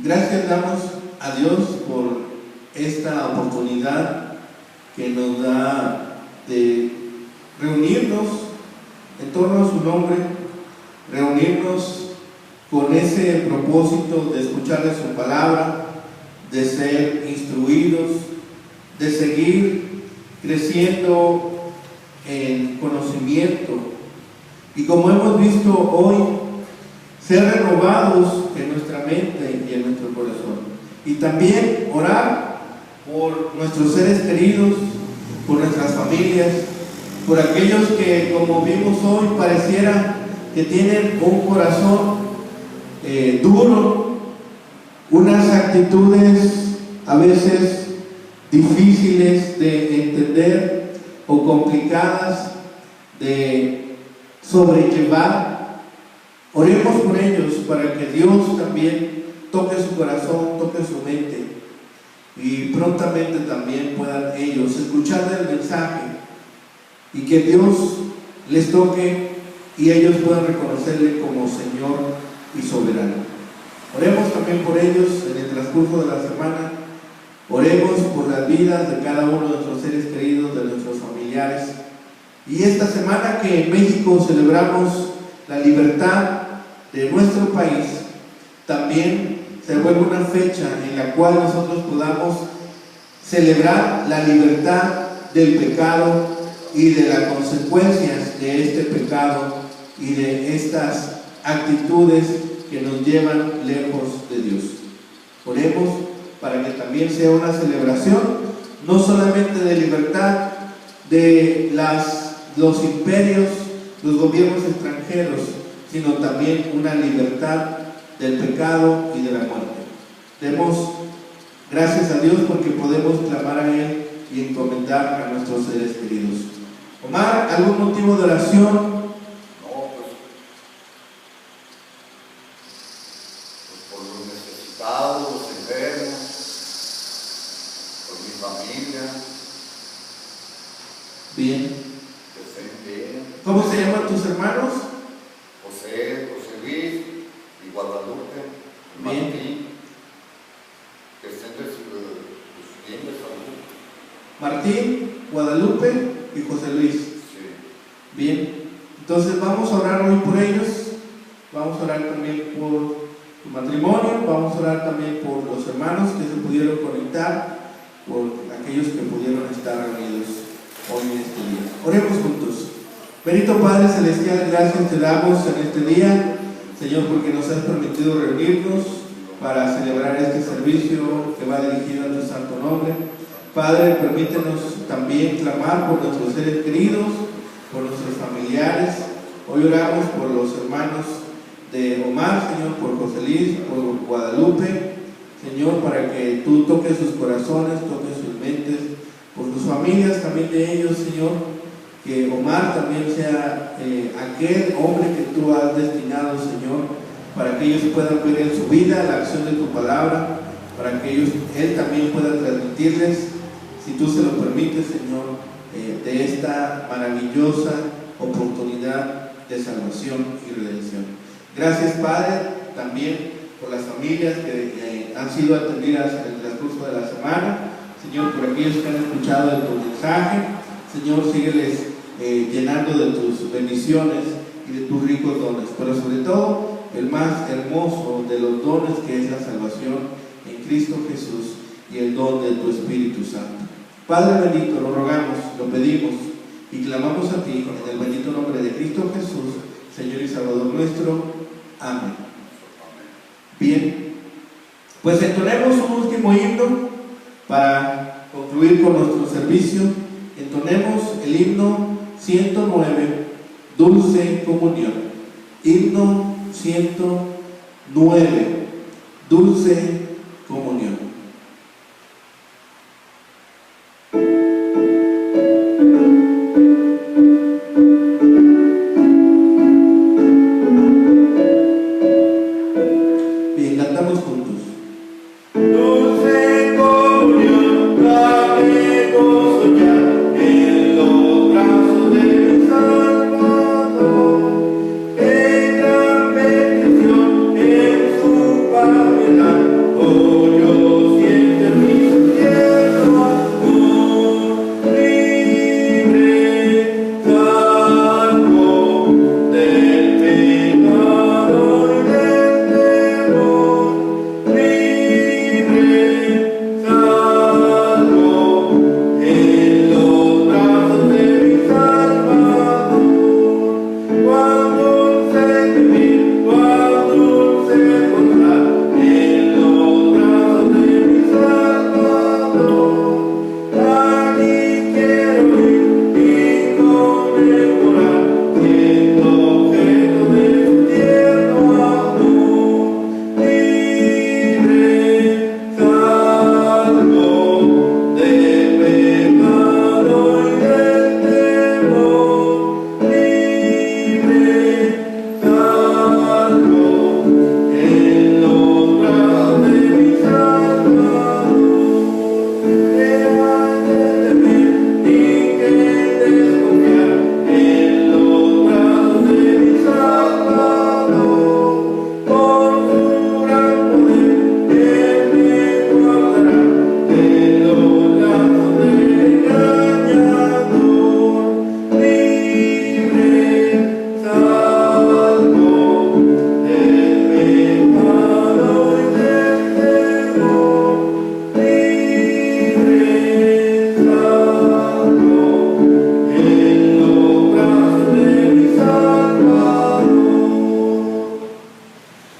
Gracias damos a Dios por esta oportunidad que nos da de reunirnos en torno a su nombre, reunirnos con ese propósito de escucharle su palabra, de ser instruidos, de seguir creciendo en conocimiento y, como hemos visto hoy, ser renovados en nuestra mente y en nuestro corazón. Y también orar por nuestros seres queridos, por nuestras familias, por aquellos que, como vimos hoy, pareciera que tienen un corazón duro, unas actitudes a veces difíciles de entender o complicadas de sobrellevar. Oremos por ellos para que Dios también toque su corazón, toque su mente y prontamente también puedan ellos escuchar el mensaje y que Dios les toque y ellos puedan reconocerle como Señor y soberano. Oremos también por ellos en el transcurso de la semana. Oremos por las vidas de cada uno de nuestros seres queridos, de nuestros familiares. Y esta semana que en México celebramos la libertad de nuestro país, también se vuelve una fecha en la cual nosotros podamos celebrar la libertad del pecado y de las consecuencias de este pecado y de estas actitudes que nos llevan lejos de Dios. Oremos para que también sea una celebración no solamente de libertad de los imperios, los gobiernos extranjeros, sino también una libertad del pecado y de la muerte. Demos gracias a Dios porque podemos clamar a Él y encomendar a nuestros seres queridos. Omar, ¿algún motivo de oración? Por los necesitados, los enfermos, por mi familia. Bien. Que estén bien. ¿Cómo se llaman tus hermanos? José Luis y Guadalupe, y Bien. Martín. Que estén bien de salud. Martín, Guadalupe y José Luis. Sí. Bien. Entonces vamos a orar hoy por ellos. Vamos a orar también por tu matrimonio. Vamos a orar también por los hermanos que se pudieron conectar, por aquellos que pudieron estar reunidos hoy en este día. Oremos juntos. Bendito Padre Celestial, gracias te damos en este día, Señor, porque nos has permitido reunirnos para celebrar este servicio que va dirigido a tu santo nombre. Padre, permítenos también clamar por nuestros seres queridos, por nuestros familiares. Hoy oramos por los hermanos de Omar, Señor, por José Luis, por Guadalupe, Señor, para que tú toques sus corazones, toques sus mentes, por sus familias también de ellos, Señor. Que Omar también sea aquel hombre que tú has destinado, Señor, para que ellos puedan ver en su vida la acción de tu palabra, para que él también pueda transmitirles, si tú se lo permites, Señor, de esta maravillosa oportunidad de salvación y redención. Gracias, Padre, también por las familias que han sido atendidas en el transcurso de la semana, Señor, por aquellos que han escuchado de tu mensaje. Señor, sígueles llenando de tus bendiciones y de tus ricos dones, pero sobre todo el más hermoso de los dones, que es la salvación en Cristo Jesús y el don de tu Espíritu Santo. Padre bendito, lo rogamos, lo pedimos y clamamos a ti en el bendito nombre de Cristo Jesús, Señor y Salvador nuestro. Amén. Bien, pues entonemos un último himno para concluir con nuestro servicio. Entonemos el himno 109, Dulce Comunión. Himno 109, Dulce Comunión. Bien, cantamos juntos. Dulce comunión, dame gozo ya en los brazos del Salvador. Qué gran bendición en su palabra.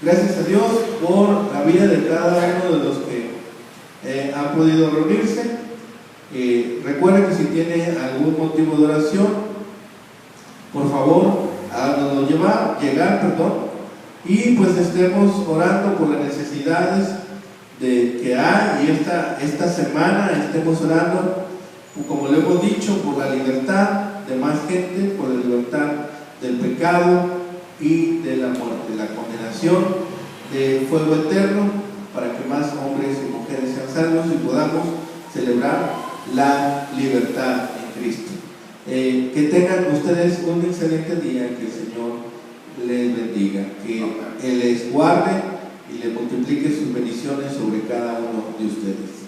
Gracias a Dios por la vida de cada uno de los que han podido reunirse. Recuerden que si tiene algún motivo de oración, por favor, háganoslo llegar, y pues estemos orando por las necesidades que hay, y esta semana estemos orando, como le hemos dicho, por la libertad de más gente, por la libertad del pecado y de la muerte, la condenación de fuego eterno, para que más hombres y mujeres sean salvos y podamos celebrar la libertad en Cristo. Que tengan ustedes un excelente día, que el Señor les bendiga, que Él les guarde y le multiplique sus bendiciones sobre cada uno de ustedes.